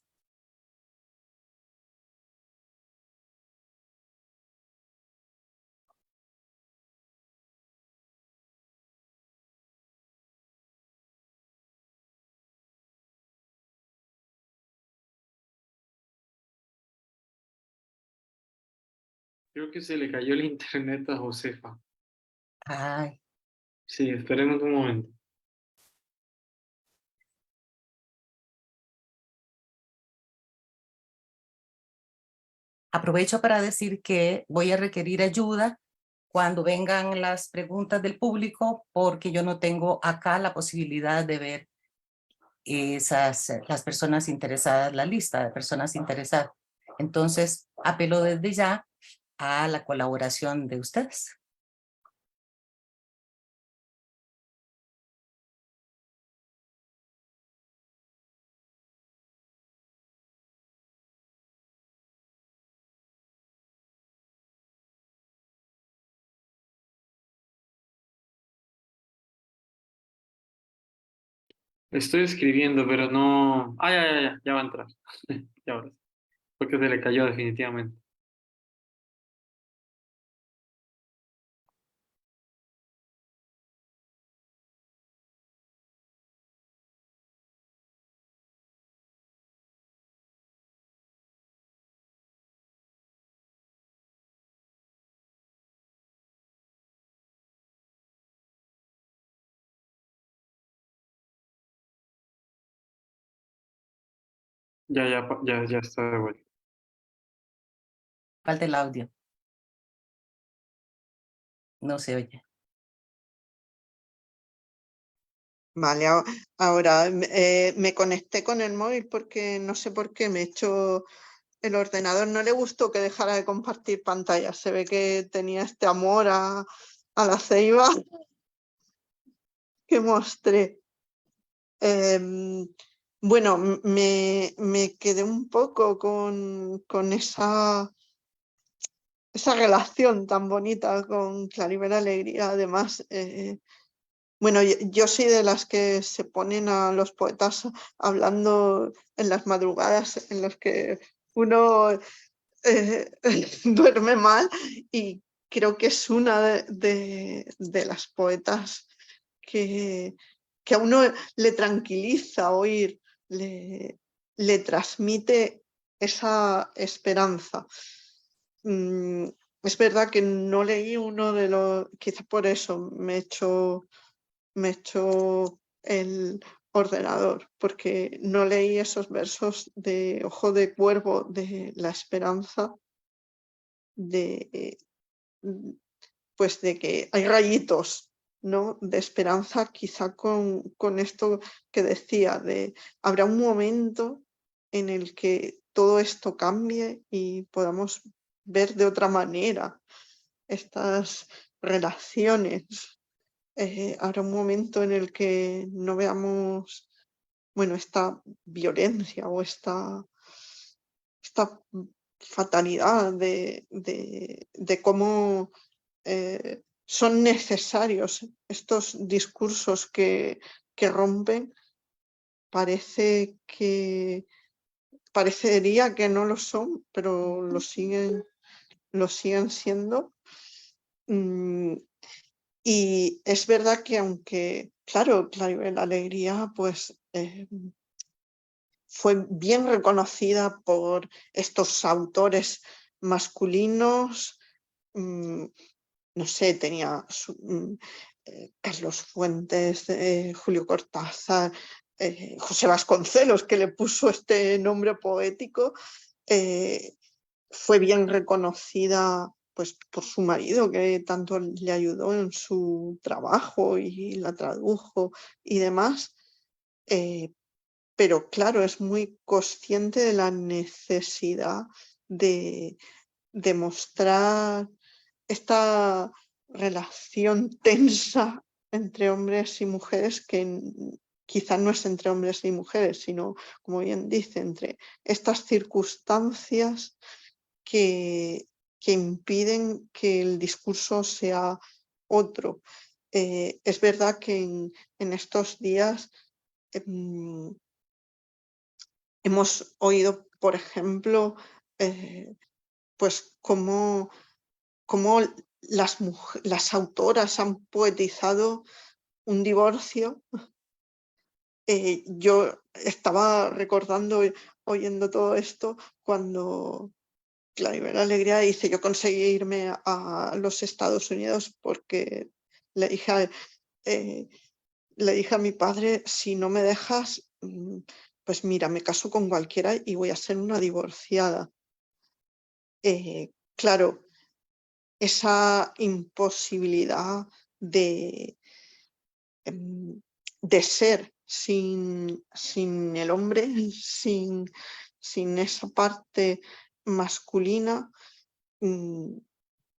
S3: Creo que se le cayó el internet a Josefa.
S1: Ay,
S3: Sí, esperemos un momento.
S1: aprovecho para decir que voy a requerir ayuda cuando vengan las preguntas del público, porque yo no tengo acá la posibilidad de ver las personas interesadas, la lista de personas interesadas. Entonces, apelo desde ya a la colaboración de ustedes.
S3: Estoy escribiendo, pero no. Ah, ya va a entrar. Ya ahora sí. Porque se le cayó definitivamente. Ya está de vuelta.
S1: Falta el audio. No se oye.
S2: Vale, ahora me conecté con el móvil porque no sé por qué me he hecho el ordenador. No le gustó que dejara de compartir pantalla. Se ve que tenía este amor a la ceiba que mostré. Bueno, me quedé un poco con esa relación tan bonita con Claribel Alegría. Además, bueno, yo soy de las que se ponen a los poetas hablando en las madrugadas en las que uno duerme mal, y creo que es una de las poetas que a uno le tranquiliza oír, le transmite esa esperanza. Es verdad que no leí uno de los, quizá por eso me he hecho el ordenador, porque no leí esos versos de Ojo de Cuervo de La Esperanza, pues de que hay rayitos, ¿no?, de esperanza, quizá con esto que decía, habrá un momento en el que todo esto cambie y podamos ver de otra manera estas relaciones. Habrá un momento en el que no veamos, bueno, esta violencia o esta fatalidad de cómo son necesarios estos discursos que rompen. Parecería que no lo son, pero lo siguen siendo. Y es verdad que aunque, claro, Claribel Alegría, pues fue bien reconocida por estos autores masculinos, no sé, tenía Carlos Fuentes, Julio Cortázar, José Vasconcelos, que le puso este nombre poético, fue bien reconocida pues por su marido, que tanto le ayudó en su trabajo y la tradujo y demás. Pero claro, es muy consciente de la necesidad de demostrar esta relación tensa entre hombres y mujeres, que quizá no es entre hombres y mujeres, sino, como bien dice, entre estas circunstancias que impiden que el discurso sea otro. Es verdad que en estos días hemos oído, por ejemplo, pues cómo las autoras han poetizado un divorcio. Yo estaba recordando, oyendo todo esto, cuando Claribel Alegría dice: yo conseguí irme a los Estados Unidos porque le dije a mi padre: si no me dejas, pues mira, me caso con cualquiera y voy a ser una divorciada. Claro, esa imposibilidad de, de ser sin el hombre, sin esa parte masculina,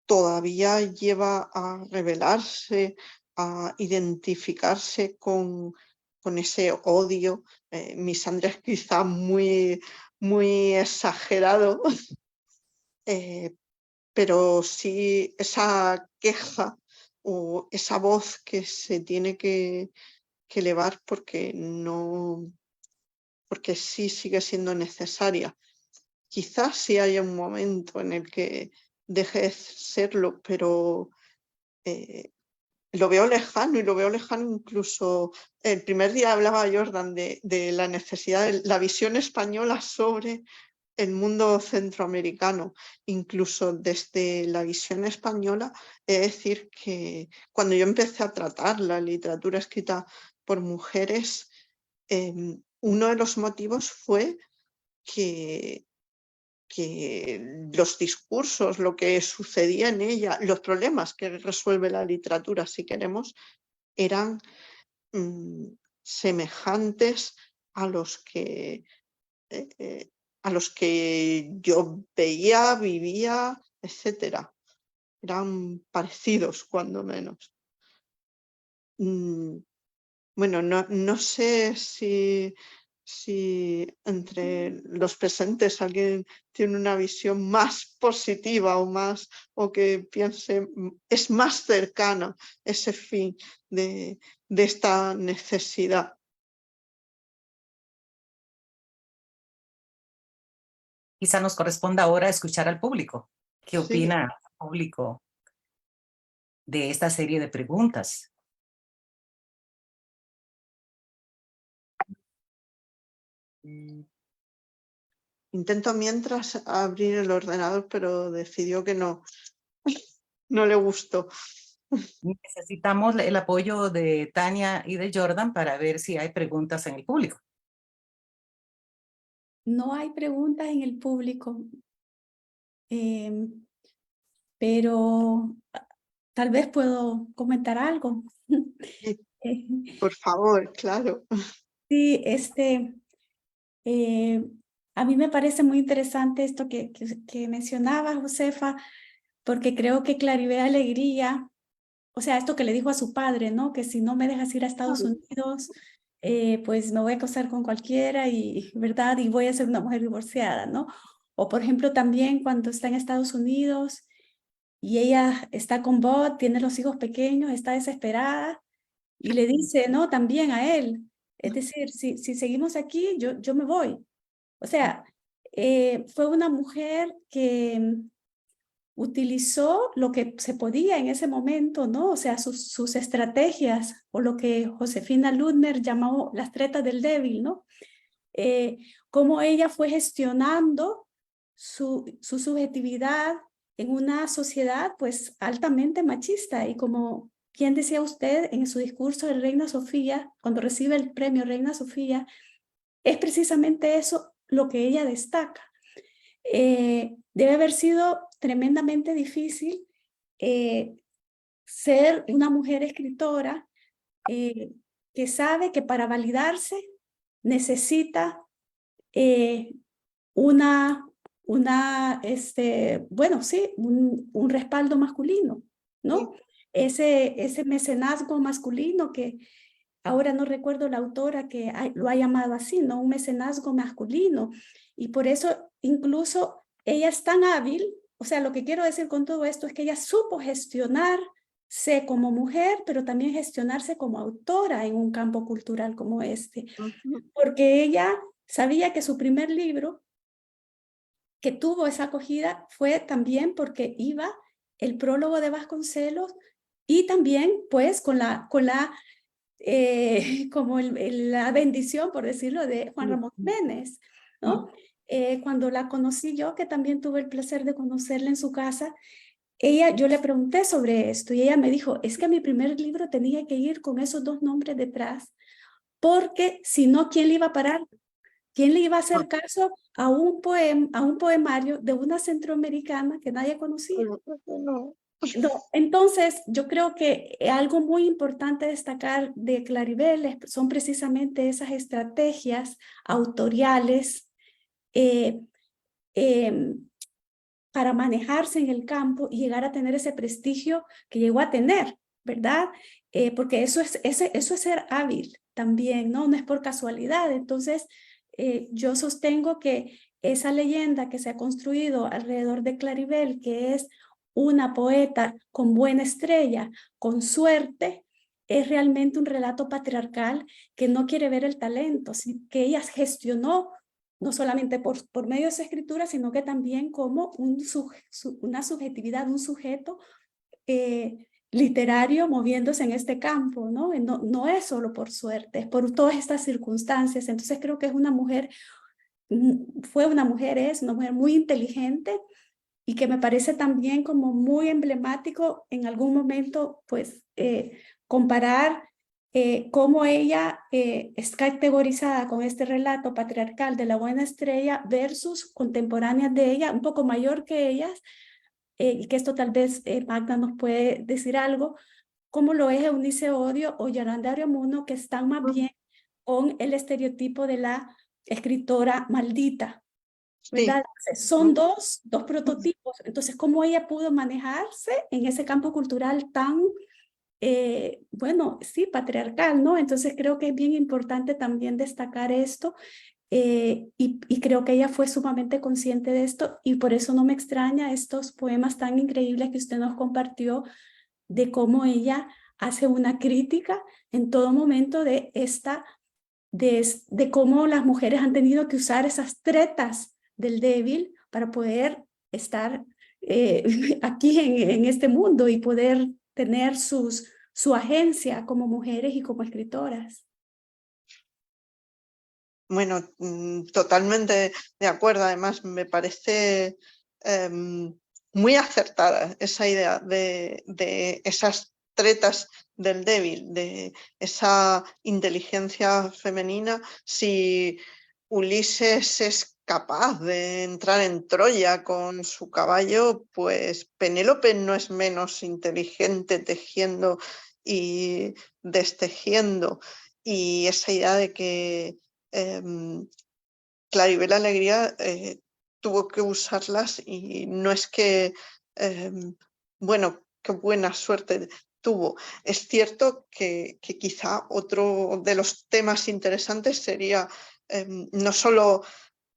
S2: todavía lleva a rebelarse, a identificarse con ese odio. Misandria es quizá muy, muy exagerado, pero sí esa queja o esa voz que se tiene que elevar porque sí sigue siendo necesaria. Quizás sí haya un momento en el que deje de serlo, pero lo veo lejano, y lo veo lejano incluso. El primer día hablaba Jordan de la necesidad de la visión española sobre el mundo centroamericano. Incluso desde la visión española, es decir, que cuando yo empecé a tratar la literatura escrita por mujeres, uno de los motivos fue que los discursos, lo que sucedía en ella, los problemas que resuelve la literatura, si queremos, eran semejantes a los que yo veía, vivía, etcétera. Eran parecidos, cuando menos. Bueno, no sé si entre los presentes alguien tiene una visión más positiva o que piense es más cercano ese fin de esta necesidad.
S1: Quizá nos corresponda ahora escuchar al público. ¿Qué
S2: Sí.
S1: opina el público de esta serie de preguntas?
S2: Intento mientras abrir el ordenador, pero decidió que no le gustó.
S1: Necesitamos el apoyo de Tania y de Jordan para ver si hay preguntas en el público.
S4: No hay preguntas en el público. pero tal vez puedo comentar algo.
S2: Sí, por favor, claro.
S4: Sí, a mí me parece muy interesante esto que mencionaba Josefa, porque creo que Claribel Alegría, o sea, esto que le dijo a su padre, ¿no? Que si no me dejas ir a Estados Unidos, pues me voy a casar con cualquiera y, ¿verdad? Y voy a ser una mujer divorciada, ¿no? O por ejemplo también cuando está en Estados Unidos y ella está con Bob, tiene los hijos pequeños, está desesperada y le dice, ¿no? También a él. Es decir, si seguimos aquí, yo me voy. O sea, fue una mujer que utilizó lo que se podía en ese momento, ¿no? O sea, sus estrategias, o lo que Josefina Ludmer llamó las tretas del débil, ¿no? Cómo ella fue gestionando su subjetividad en una sociedad pues altamente machista, y como bien decía usted en su discurso de Reina Sofía, cuando recibe el premio Reina Sofía, es precisamente eso lo que ella destaca. Debe haber sido tremendamente difícil ser una mujer escritora que sabe que para validarse necesita bueno, sí, un respaldo masculino, ¿no? Ese mecenazgo masculino que ahora no recuerdo la autora que lo ha llamado así, ¿no? Un mecenazgo masculino. Y por eso incluso ella es tan hábil, o sea, lo que quiero decir con todo esto es que ella supo gestionarse como mujer, pero también gestionarse como autora en un campo cultural como este. Porque ella sabía que su primer libro que tuvo esa acogida fue también porque iba el prólogo de Vasconcelos y también pues como la bendición, por decirlo, de Juan Ramón Jiménez, ¿no? Cuando la conocí yo, que también tuve el placer de conocerla en su casa, yo le pregunté sobre esto y ella me dijo, es que mi primer libro tenía que ir con esos dos nombres detrás, porque si no, ¿quién le iba a parar? ¿Quién le iba a hacer caso a un poemario de una centroamericana que nadie conocía?
S2: No.
S4: No, entonces yo creo que algo muy importante destacar de Claribel son precisamente esas estrategias autoriales eh, para manejarse en el campo y llegar a tener ese prestigio que llegó a tener, ¿verdad? Porque eso es ser hábil también, ¿no? No es por casualidad. Entonces, yo sostengo que esa leyenda que se ha construido alrededor de Claribel, que es una poeta con buena estrella, con suerte, es realmente un relato patriarcal que no quiere ver el talento, que ella gestionó no solamente por medio de su escritura, sino que también como una subjetividad, un sujeto literario moviéndose en este campo, ¿no? No es solo por suerte, es por todas estas circunstancias. Entonces creo que es una mujer, es una mujer muy inteligente y que me parece también como muy emblemático en algún momento, pues, comparar cómo ella es categorizada con este relato patriarcal de la buena estrella versus contemporáneas de ella, un poco mayor que ellas, y que esto tal vez Magda nos puede decir algo, como lo es Eunice Odio o Yolanda Ariamuno, que están más bien con el estereotipo de la escritora maldita, ¿verdad? Son dos prototipos. Entonces, ¿cómo ella pudo manejarse en ese campo cultural tan, bueno, sí, patriarcal, ¿no? Entonces, creo que es bien importante también destacar esto, y creo que ella fue sumamente consciente de esto, y por eso no me extraña estos poemas tan increíbles que usted nos compartió, de cómo ella hace una crítica en todo momento de cómo las mujeres han tenido que usar esas tretas del débil para poder estar aquí en este mundo y poder tener su agencia como mujeres y como escritoras.
S2: Bueno, totalmente de acuerdo. Además, me parece muy acertada esa idea de esas tretas del débil, de esa inteligencia femenina. Si Ulises es capaz de entrar en Troya con su caballo, pues Penélope no es menos inteligente tejiendo y destejiendo. Y esa idea de que Claribel Alegría tuvo que usarlas y no es que, bueno, qué buena suerte tuvo. Es cierto que quizá otro de los temas interesantes sería no solo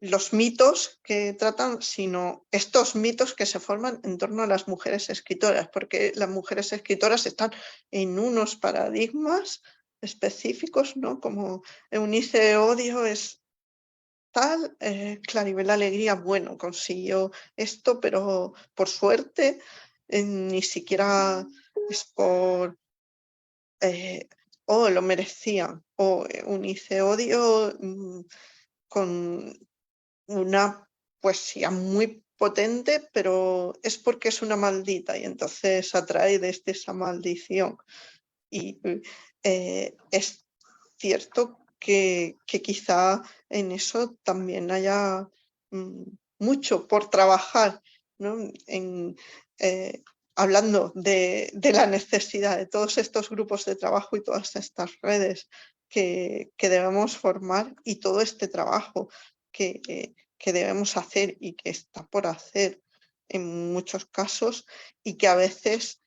S2: los mitos que tratan, sino estos mitos que se forman en torno a las mujeres escritoras, porque las mujeres escritoras están en unos paradigmas específicos, ¿no? Como Eunice de Odio es tal, Claribel Alegría, bueno, consiguió esto, pero por suerte ni siquiera es por lo merecían, o Eunice Odio con una poesía muy potente, pero es porque es una maldita y entonces atrae desde esa maldición. Y es cierto que quizá en eso también haya mucho por trabajar, ¿no? Hablando de la necesidad de todos estos grupos de trabajo y todas estas redes que debemos formar y todo este trabajo que debemos hacer y que está por hacer en muchos casos y que a veces,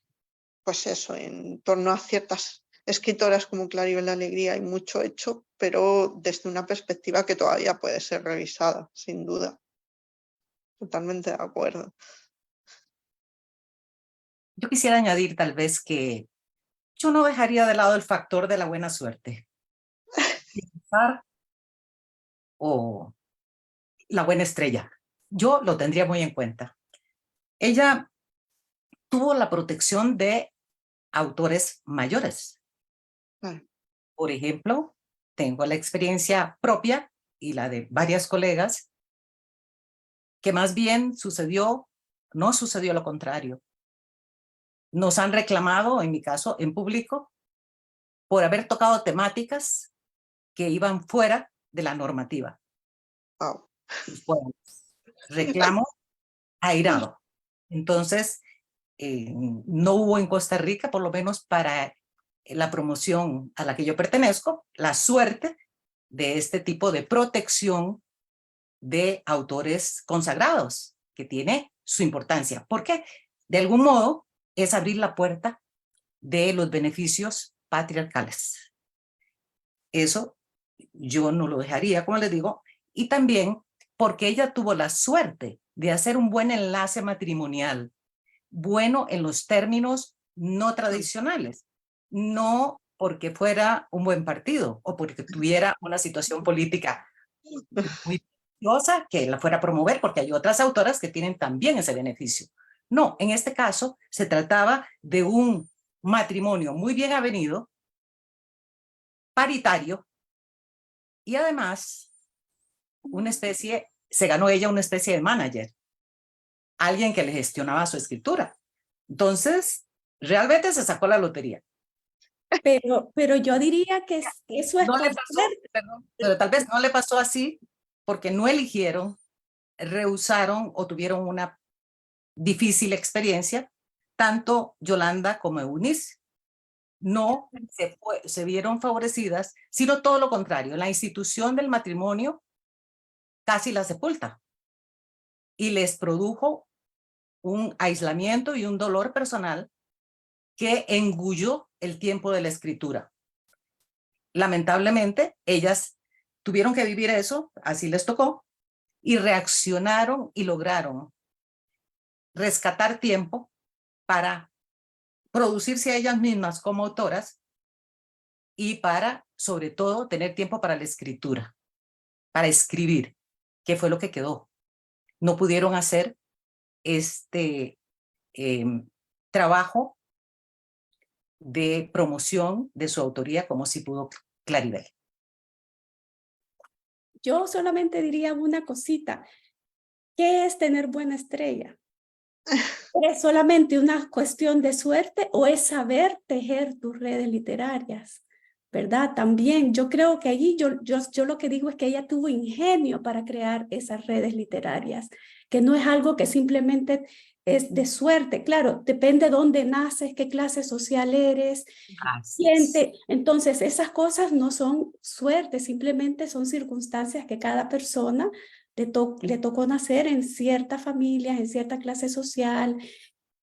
S2: pues eso, en torno a ciertas escritoras como Claribel Alegría hay mucho hecho, pero desde una perspectiva que todavía puede ser revisada, sin duda. Totalmente de acuerdo.
S1: Yo quisiera añadir tal vez que yo no dejaría de lado el factor de la buena suerte. O la buena estrella. Yo lo tendría muy en cuenta. Ella tuvo la protección de autores mayores. Por ejemplo, tengo la experiencia propia y la de varias colegas, que más bien no sucedió lo contrario. Nos han reclamado, en mi caso, en público, por haber tocado temáticas que iban fuera de la normativa.
S2: Wow.
S1: Bueno, reclamo airado. Entonces, no hubo en Costa Rica, por lo menos para la promoción a la que yo pertenezco, la suerte de este tipo de protección de autores consagrados, que tiene su importancia, porque de algún modo es abrir la puerta de los beneficios patriarcales. Eso yo no lo dejaría, como les digo, y también porque ella tuvo la suerte de hacer un buen enlace matrimonial, bueno en los términos no tradicionales, no porque fuera un buen partido o porque tuviera una situación política muy valiosa que la fuera a promover, porque hay otras autoras que tienen también ese beneficio. No, en este caso se trataba de un matrimonio muy bien avenido, paritario, y además se ganó ella una especie de manager, alguien que le gestionaba su escritura. Entonces, realmente se sacó la lotería.
S4: Pero yo diría que eso es
S1: No le
S4: por
S1: pasó,
S4: suerte.
S1: perdón, pero tal vez no le pasó así porque no eligieron, rehusaron o tuvieron una difícil experiencia, tanto Yolanda como Eunice. No se vieron favorecidas, sino todo lo contrario. La institución del matrimonio casi la sepulta y les produjo un aislamiento y un dolor personal que engulló el tiempo de la escritura. Lamentablemente, ellas tuvieron que vivir eso, así les tocó, y reaccionaron y lograron rescatar tiempo para producirse a ellas mismas como autoras y para, sobre todo, tener tiempo para la escritura, para escribir, que fue lo que quedó. No pudieron hacer este trabajo de promoción de su autoría como si pudo Claribel.
S4: Yo solamente diría una cosita. ¿Qué es tener buena estrella? ¿Es solamente una cuestión de suerte o es saber tejer tus redes literarias? ¿verdad? También yo creo que allí yo lo que digo es que ella tuvo ingenio para crear esas redes literarias, que no es algo que simplemente es de suerte. Claro, depende de dónde naces, qué clase social eres, entonces esas cosas no son suerte, simplemente son circunstancias que cada persona le tocó nacer en cierta familia, en cierta clase social,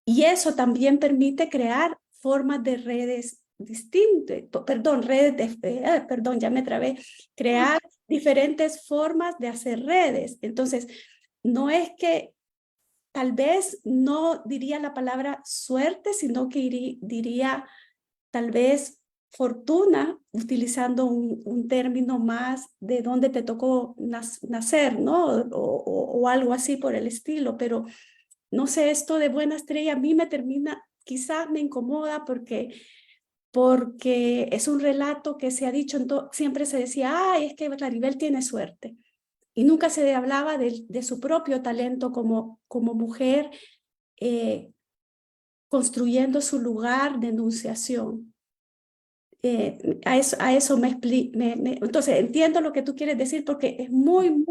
S4: y eso también permite crear formas de redes distintas, perdón, ya me trabé, crear diferentes formas de hacer redes. Entonces, no es que tal vez no diría la palabra suerte, sino que diría tal vez fortuna, utilizando un término más de dónde te tocó nacer, ¿no? O algo así por el estilo, pero no sé, esto de buena estrella a mí me termina, quizás me incomoda porque es un relato que se ha dicho, siempre se decía, ay, es que Claribel tiene suerte. Y nunca se hablaba de su propio talento como mujer, construyendo su lugar de enunciación. A eso entonces entiendo lo que tú quieres decir porque es muy,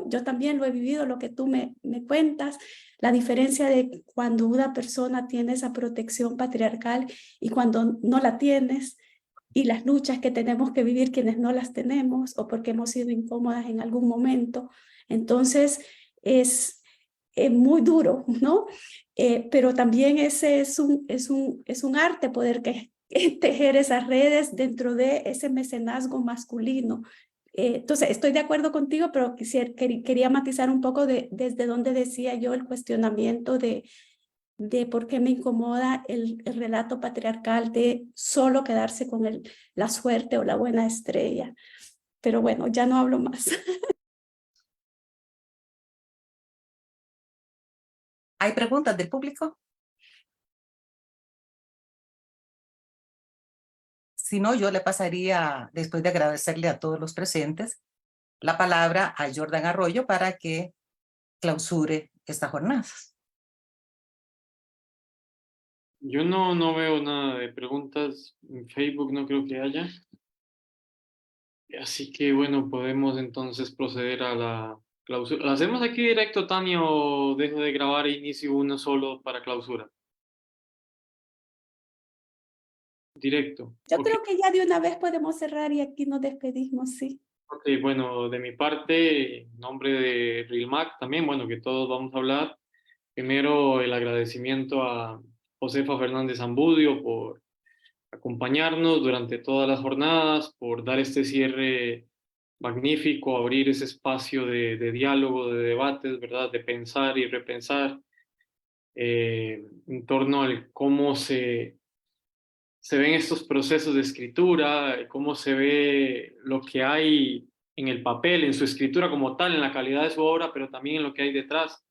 S4: yo también lo he vivido, lo que tú me cuentas, la diferencia de cuando una persona tiene esa protección patriarcal y cuando no la tienes, y las luchas que tenemos que vivir quienes no las tenemos o porque hemos sido incómodas en algún momento. Entonces es muy duro, ¿no? Pero también ese es un arte poder tejer esas redes dentro de ese mecenazgo masculino. Entonces, estoy de acuerdo contigo, pero quería matizar un poco desde donde decía yo el cuestionamiento de por qué me incomoda el relato patriarcal de solo quedarse con la suerte o la buena estrella. Pero bueno, ya no hablo más.
S1: ¿Hay preguntas del público? Si no, yo le pasaría, después de agradecerle a todos los presentes, la palabra a Jordan Arroyo para que clausure esta jornada.
S3: Yo no veo nada de preguntas en Facebook, no creo que haya. Así que bueno, podemos entonces proceder a la clausura. ¿Lo hacemos aquí directo, Tania, o dejo de grabar e inicio uno solo para clausura? Directo.
S4: Yo
S3: Ok,
S4: creo que ya de una vez podemos cerrar y aquí nos despedimos, sí.
S3: ok, bueno, de mi parte, en nombre de RealMac también, bueno, que todos vamos a hablar. Primero, el agradecimiento a Josefa Fernández Ambudio por acompañarnos durante todas las jornadas, por dar este cierre magnífico, abrir ese espacio de diálogo, de debates, ¿verdad? De pensar y repensar en torno al cómo se ven estos procesos de escritura, cómo se ve lo que hay en el papel, en su escritura como tal, en la calidad de su obra, pero también en lo que hay detrás,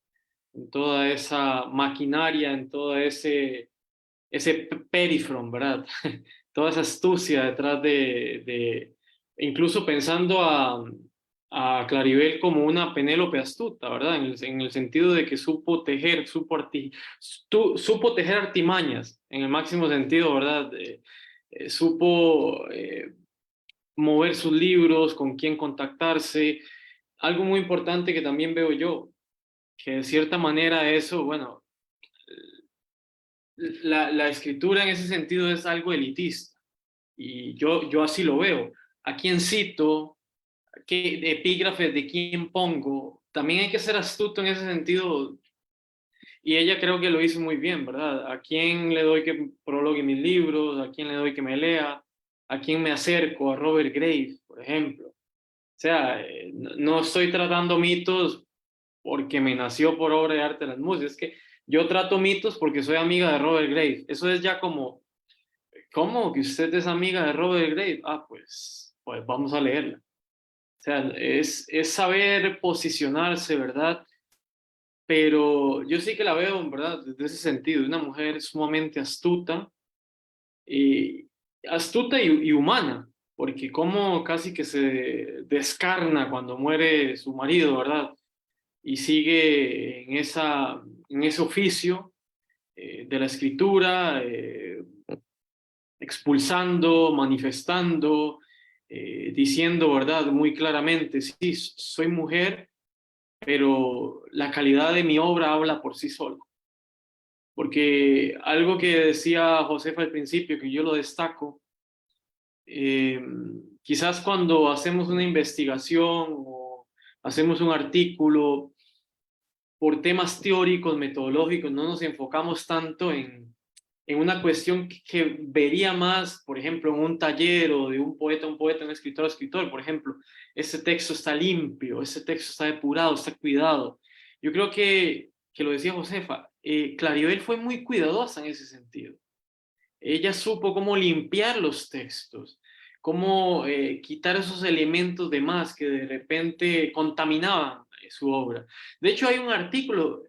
S3: en toda esa maquinaria, en todo ese perifrón, ¿verdad? Toda esa astucia detrás incluso pensando a Claribel como una Penélope astuta, ¿verdad? En el sentido de que supo tejer, supo tejer artimañas, en el máximo sentido, ¿verdad? Supo mover sus libros, con quién contactarse. Algo muy importante que también veo yo, que de cierta manera eso, bueno, la escritura en ese sentido es algo elitista y yo así lo veo. ¿A quién cito? ¿Qué epígrafes de quién pongo? También hay que ser astuto en ese sentido y ella creo que lo hizo muy bien, ¿verdad? ¿A quién le doy que prologue mis libros? ¿A quién le doy que me lea? ¿A quién me acerco? A Robert Graves, por ejemplo. O sea, no estoy tratando mitos porque me nació por obra de arte de las musas, es que yo trato mitos porque soy amiga de Robert Graves. Eso es ya como, ¿cómo que usted es amiga de Robert Graves? Ah, pues vamos a leerla. O sea, es saber posicionarse, ¿verdad? Pero yo sí que la veo, ¿verdad? Desde ese sentido, una mujer sumamente astuta, y astuta y humana, porque como casi que se descarna cuando muere su marido, ¿verdad? Y sigue en ese oficio de la escritura, expulsando, manifestando, diciendo, ¿verdad? Muy claramente, sí, soy mujer, pero la calidad de mi obra habla por sí sola. Porque algo que decía Josefa al principio, que yo lo destaco, eh, quizás cuando hacemos una investigación o hacemos un artículo, por temas teóricos, metodológicos, no nos enfocamos tanto en una cuestión que vería más, por ejemplo, en un taller o de un poeta, un escritor, por ejemplo, ese texto está limpio, ese texto está depurado, está cuidado. Yo creo que lo decía Josefa, Claribel fue muy cuidadosa en ese sentido. Ella supo cómo limpiar los textos, cómo quitar esos elementos de más que de repente contaminaban su obra. De hecho, hay un artículo,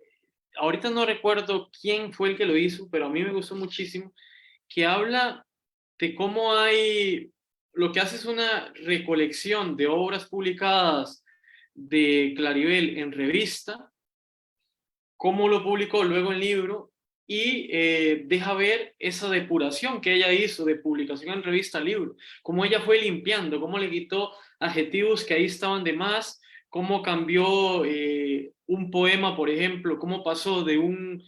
S3: ahorita no recuerdo quién fue el que lo hizo, pero a mí me gustó muchísimo, que habla de cómo hay, lo que hace es una recolección de obras publicadas de Claribel en revista, cómo lo publicó luego en libro y deja ver esa depuración que ella hizo de publicación en revista libro, cómo ella fue limpiando, cómo le quitó adjetivos que ahí estaban de más, cómo cambió un poema, por ejemplo, cómo pasó de un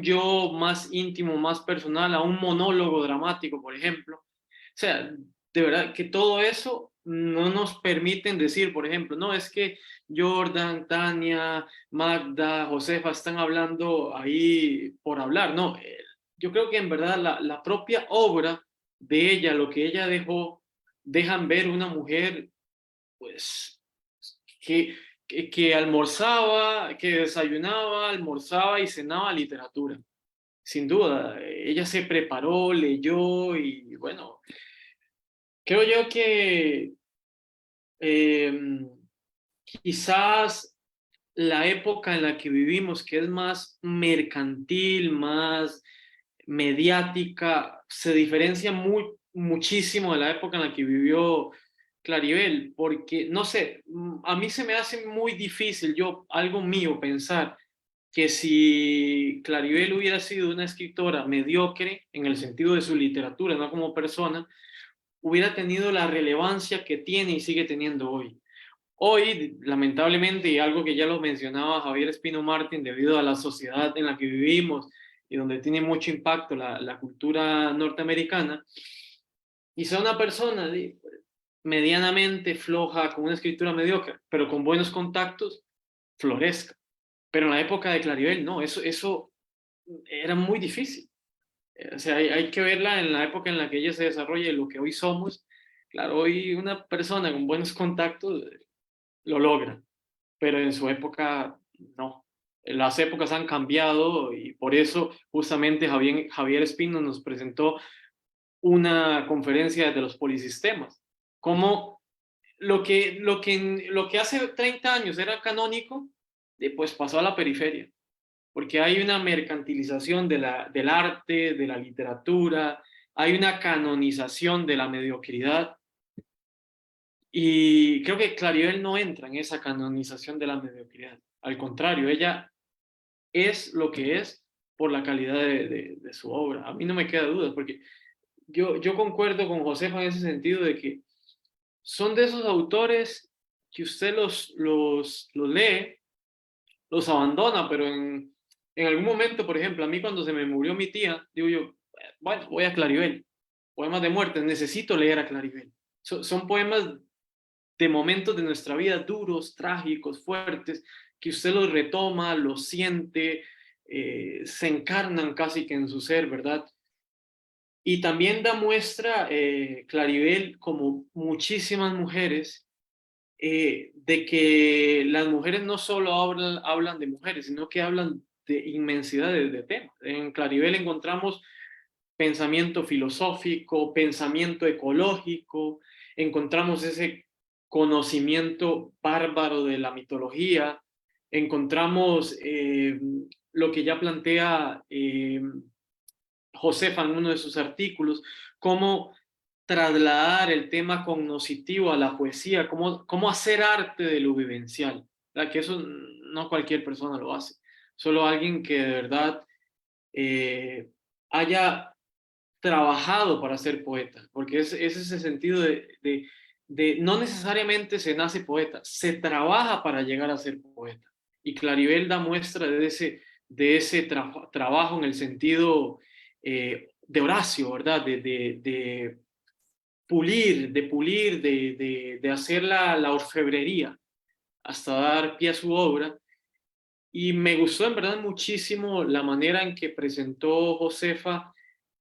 S3: yo más íntimo, más personal, a un monólogo dramático, por ejemplo. O sea, de verdad que todo eso no nos permiten decir, por ejemplo, no, es que Jordan, Tania, Magda, Josefa están hablando ahí por hablar. No, yo creo que en verdad la propia obra de ella, lo que ella dejó, dejan ver una mujer, pues, que almorzaba, que desayunaba, almorzaba y cenaba literatura. Sin duda, ella se preparó, leyó y bueno, creo yo que eh, quizás la época en la que vivimos, que es más mercantil, más mediática, se diferencia muchísimo de la época en la que vivió Claribel, porque, no sé, a mí se me hace muy difícil, algo mío, pensar que si Claribel hubiera sido una escritora mediocre en el sentido de su literatura, no como persona, hubiera tenido la relevancia que tiene y sigue teniendo hoy. Hoy, lamentablemente, y algo que ya lo mencionaba Javier Espino Martín, debido a la sociedad en la que vivimos y donde tiene mucho impacto la cultura norteamericana, quizá una persona medianamente floja, con una escritura mediocre, pero con buenos contactos, florezca. Pero en la época de Claribel, no, eso era muy difícil. O sea, hay que verla en la época en la que ella se desarrolla y lo que hoy somos. Claro, hoy una persona con buenos contactos lo logra, pero en su época no. Las épocas han cambiado y por eso justamente Javier Espino nos presentó una conferencia de los polisistemas, como lo que hace 30 años era canónico, pues pasó a la periferia, porque hay una mercantilización del arte, de la literatura, hay una canonización de la mediocridad. Y creo que Claribel no entra en esa canonización de la mediocridad. Al contrario, ella es lo que es por la calidad de su obra. A mí no me queda duda, porque yo concuerdo con Josefa en ese sentido de que son de esos autores que usted los lee, los abandona, pero en algún momento, por ejemplo, a mí cuando se me murió mi tía, digo yo, bueno, voy a Claribel, poemas de muerte, necesito leer a Claribel. Son poemas de momentos de nuestra vida duros, trágicos, fuertes, que usted los retoma, los siente, se encarnan casi que en su ser, ¿verdad? Y también da muestra, Claribel, como muchísimas mujeres, de que las mujeres no solo hablan de mujeres, sino que hablan de inmensidad de temas. En Claribel encontramos pensamiento filosófico, pensamiento ecológico, encontramos ese conocimiento bárbaro de la mitología, encontramos lo que ya plantea Josefa en uno de sus artículos, cómo trasladar el tema cognoscitivo a la poesía, cómo hacer arte de lo vivencial, ¿verdad? Que eso no cualquier persona lo hace, solo alguien que de verdad haya trabajado para ser poeta, porque es ese sentido de no necesariamente se nace poeta, se trabaja para llegar a ser poeta. Y Claribel da muestra de ese trabajo en el sentido de Horacio, ¿verdad? De pulir, de hacer la orfebrería hasta dar pie a su obra. Y me gustó en verdad muchísimo la manera en que presentó Josefa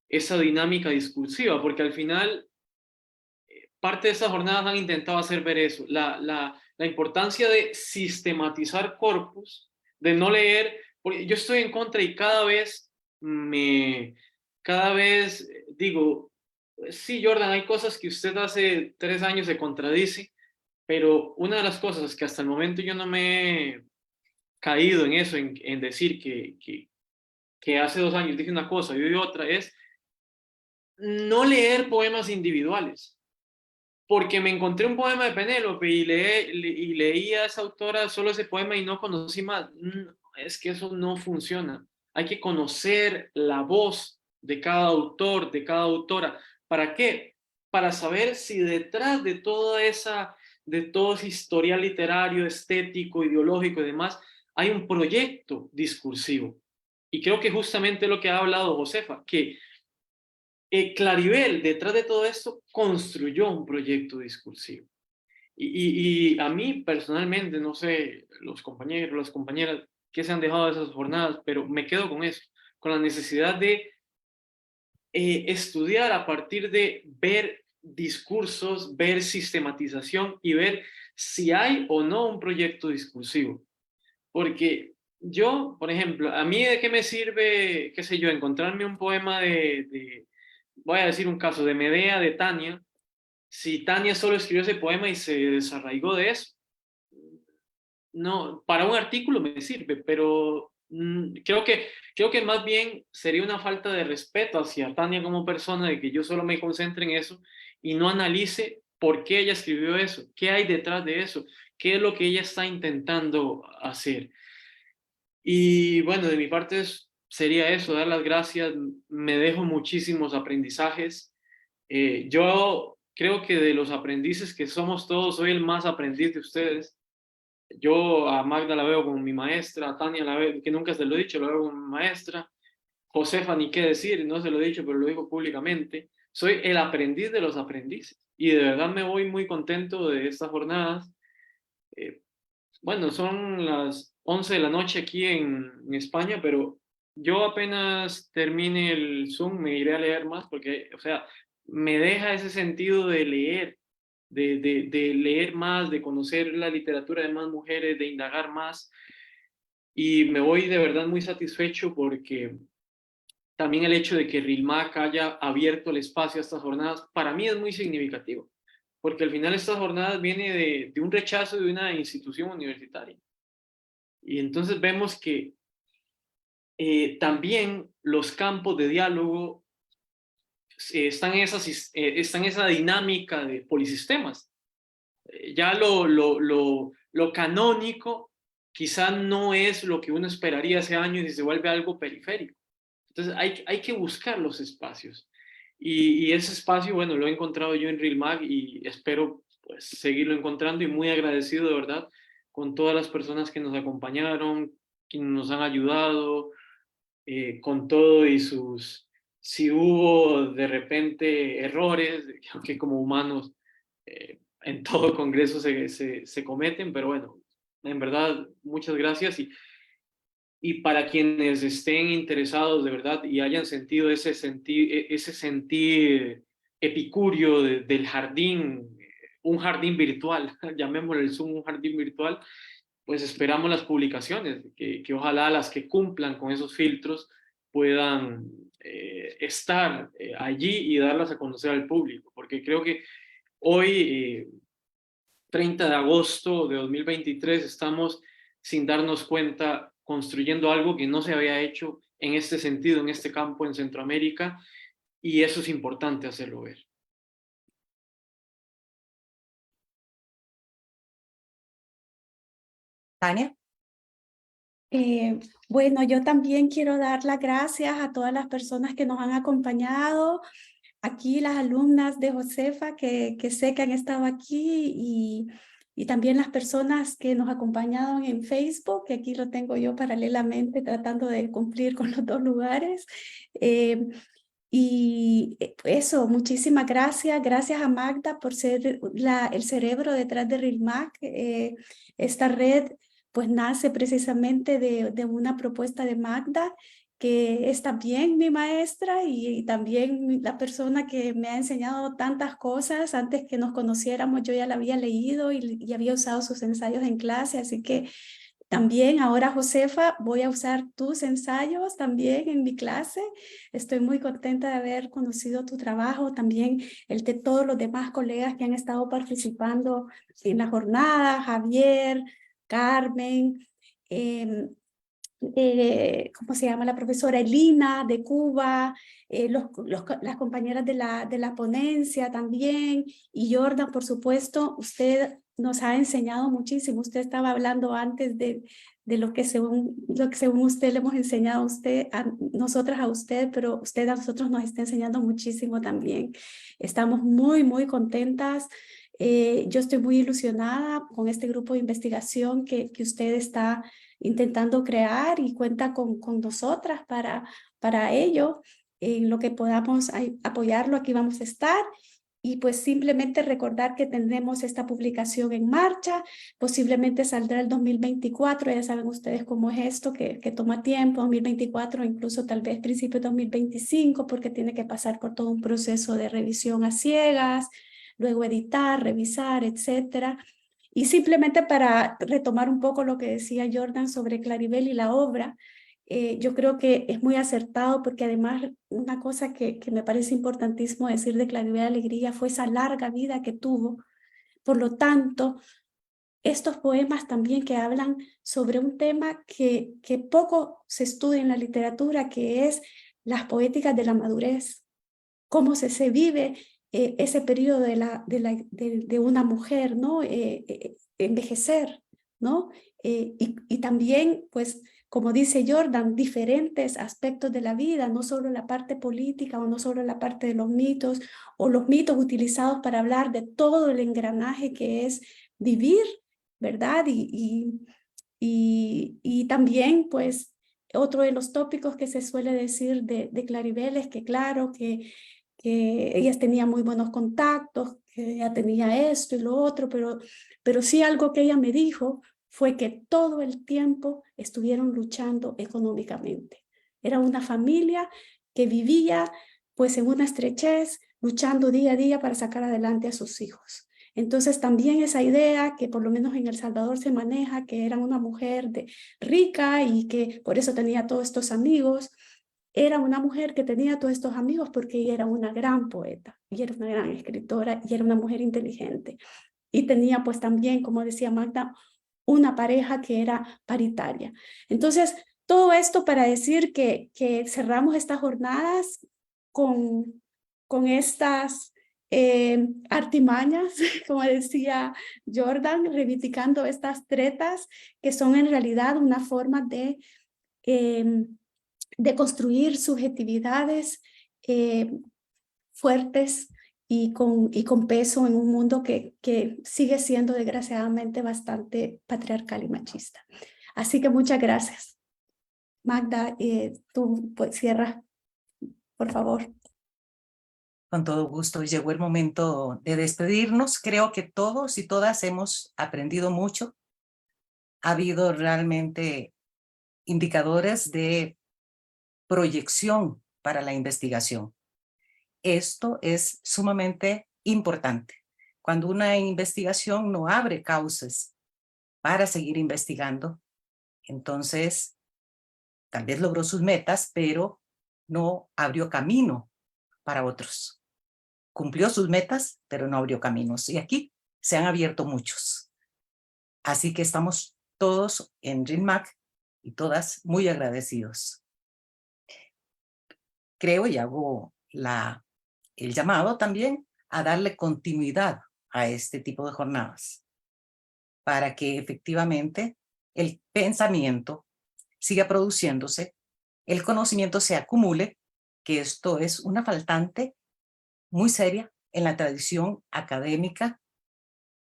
S3: esa dinámica discursiva, porque al final parte de estas jornadas han intentado hacer ver eso, la importancia de sistematizar corpus, de no leer, porque yo estoy en contra y cada vez digo, sí, Jordan, hay cosas que usted hace 3 años se contradice, pero una de las cosas que hasta el momento yo no me he caído en eso, en decir que hace 2 años dije una cosa y hoy otra, es no leer poemas individuales, porque me encontré un poema de Penélope y leí a esa autora solo ese poema y no conocí más. Es que eso no funciona. Hay que conocer la voz de cada autor, de cada autora. ¿Para qué? Para saber si detrás de de todo ese historial literario, estético, ideológico y demás, hay un proyecto discursivo. Y creo que justamente lo que ha hablado Josefa, que Claribel, detrás de todo esto, construyó un proyecto discursivo. Y a mí personalmente, no sé, los compañeros, las compañeras que se han dejado de esas jornadas, pero me quedo con eso, con la necesidad de estudiar a partir de ver discursos, ver sistematización y ver si hay o no un proyecto discursivo. Porque yo, por ejemplo, a mí de qué me sirve, qué sé yo, encontrarme un poema voy a decir un caso, de Medea, de Tania, si Tania solo escribió ese poema y se desarraigó de eso. No, para un artículo me sirve, pero creo que más bien sería una falta de respeto hacia Tania como persona, de que yo solo me concentre en eso y no analice por qué ella escribió eso, qué hay detrás de eso, qué es lo que ella está intentando hacer. Y bueno, de mi parte sería eso, dar las gracias. Me dejo muchísimos aprendizajes. Yo creo que de los aprendices que somos todos, soy el más aprendiz de ustedes. Yo a Magda la veo como mi maestra, a Tania la veo, que nunca se lo he dicho, la veo como mi maestra. Josefa, ni qué decir, no se lo he dicho, pero lo digo públicamente. Soy el aprendiz de los aprendices. Y de verdad me voy muy contento de estas jornadas. Eh, bueno, son las 11 de la noche aquí en España, pero yo apenas termine el Zoom me iré a leer más porque, o sea, me deja ese sentido de leer, de leer más, de conocer la literatura de más mujeres, de indagar más. Y me voy de verdad muy satisfecho porque también el hecho de que RILMAC haya abierto el espacio a estas jornadas, para mí es muy significativo, porque al final estas jornadas vienen de un rechazo de una institución universitaria. Y entonces vemos que también los campos de diálogo están en esa dinámica de polisistemas. Ya lo canónico quizá no es lo que uno esperaría hace años y se vuelve algo periférico. Entonces hay que buscar los espacios. Y ese espacio, bueno, lo he encontrado yo en RILMAG y espero pues seguirlo encontrando y muy agradecido de verdad con todas las personas que nos acompañaron, quienes nos han ayudado, con todo y si hubo de repente errores, que como humanos en todo congreso se cometen, pero bueno, en verdad, muchas gracias y para quienes estén interesados de verdad y hayan sentido ese sentir epicúreo del jardín, un jardín virtual, llamémosle el Zoom un jardín virtual, pues esperamos las publicaciones, que ojalá las que cumplan con esos filtros puedan estar allí y darlas a conocer al público, porque creo que hoy, 30 de agosto de 2023, estamos sin darnos cuenta construyendo algo que no se había hecho en este sentido, en este campo en Centroamérica, y eso es importante hacerlo ver.
S1: Tania.
S4: Bueno, yo también quiero dar las gracias a todas las personas que nos han acompañado. Aquí las alumnas de Josefa que sé que han estado aquí y también las personas que nos acompañaron en Facebook, que aquí lo tengo yo paralelamente tratando de cumplir con los dos lugares. Eso, muchísimas gracias. Gracias a Magda por ser el cerebro detrás de RILMAC. Esta red pues nace precisamente de una propuesta de Magda, que es también mi maestra y también la persona que me ha enseñado tantas cosas. Antes que nos conociéramos yo ya la había leído y había usado sus ensayos en clase, así que también ahora, Josefa, voy a usar tus ensayos también en mi clase. Estoy muy contenta de haber conocido tu trabajo, también el de todos los demás colegas que han estado participando en la jornada, Javier, Carmen, ¿cómo se llama? La profesora Elina de Cuba, las compañeras de la ponencia también, y Jordan, por supuesto. Usted nos ha enseñado muchísimo. Usted estaba hablando antes de lo que según usted le hemos enseñado a usted, nosotras a usted, pero usted a nosotros nos está enseñando muchísimo también. Estamos muy, muy contentas. Yo estoy muy ilusionada con este grupo de investigación que usted está intentando crear y cuenta con nosotras para ello. En lo que podamos apoyarlo, aquí vamos a estar. Y pues simplemente recordar que tendremos esta publicación en marcha, posiblemente saldrá el 2024, ya saben ustedes cómo es esto, que toma tiempo, 2024, incluso tal vez principio de 2025, porque tiene que pasar por todo un proceso de revisión a ciegas, luego editar, revisar, etcétera. Y simplemente para retomar un poco lo que decía Jordan sobre Claribel y la obra, yo creo que es muy acertado, porque además una cosa que me parece importantísimo decir de Claribel Alegría fue esa larga vida que tuvo. Por lo tanto, estos poemas también que hablan sobre un tema que poco se estudia en la literatura, que es las poéticas de la madurez, cómo se vive ese periodo de una mujer, ¿no? Envejecer, ¿no? Y también, pues, como dice Jordan, diferentes aspectos de la vida, no solo la parte política o no solo la parte de los mitos o los mitos utilizados para hablar de todo el engranaje que es vivir, ¿verdad? Y también, pues, otro de los tópicos que se suele decir de Claribel es que, claro, que ellas tenían muy buenos contactos, que ella tenía esto y lo otro, pero sí algo que ella me dijo fue que todo el tiempo estuvieron luchando económicamente. Era una familia que vivía pues en una estrechez, luchando día a día para sacar adelante a sus hijos. Entonces también esa idea que por lo menos en El Salvador se maneja, que era una mujer rica y que por eso tenía todos estos amigos, era una mujer que tenía todos estos amigos porque ella era una gran poeta y era una gran escritora y era una mujer inteligente. Y tenía pues también, como decía Magda, una pareja que era paritaria. Entonces, todo esto para decir que cerramos estas jornadas con estas artimañas, como decía Jordan, reivindicando estas tretas que son en realidad una forma de construir subjetividades fuertes y con peso en un mundo que sigue siendo desgraciadamente bastante patriarcal y machista. Así que muchas gracias. Magda, tú pues, cierra, por favor.
S1: Con todo gusto. Llegó el momento de despedirnos. Creo que todos y todas hemos aprendido mucho. Ha habido realmente indicadores de proyección para la investigación. Esto es sumamente importante. Cuando una investigación no abre cauces para seguir investigando, entonces tal vez logró sus metas, pero no abrió camino para otros. Cumplió sus metas, pero no abrió caminos. Y aquí se han abierto muchos. Así que estamos todos en RILMAC y todas muy agradecidos. Creo y hago el llamado también a darle continuidad a este tipo de jornadas para que efectivamente el pensamiento siga produciéndose, el conocimiento se acumule, que esto es una faltante muy seria en la tradición académica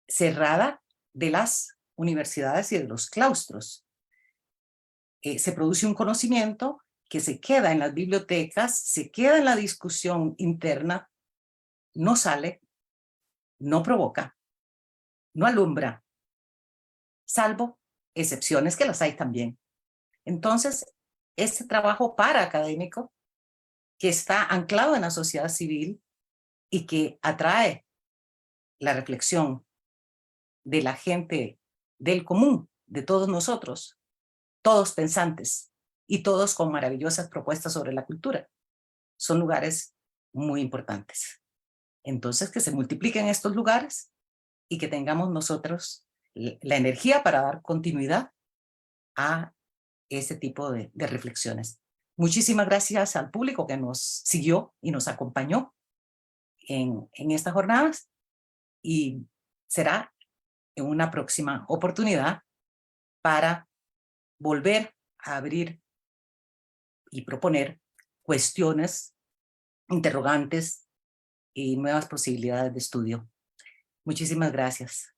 S1: cerrada de las universidades y de los claustros. Se produce un conocimiento que se queda en las bibliotecas, se queda en la discusión interna, no sale, no provoca, no alumbra, salvo excepciones que las hay también. Entonces, este trabajo paraacadémico que está anclado en la sociedad civil y que atrae la reflexión de la gente del común, de todos nosotros, todos pensantes y todos con maravillosas propuestas sobre la cultura. Son lugares muy importantes. Entonces, que se multipliquen estos lugares y que tengamos nosotros la energía para dar continuidad a este tipo de reflexiones. Muchísimas gracias al público que nos siguió y nos acompañó en estas jornadas, y será en una próxima oportunidad para volver a abrir y proponer cuestiones, interrogantes y nuevas posibilidades de estudio. Muchísimas gracias.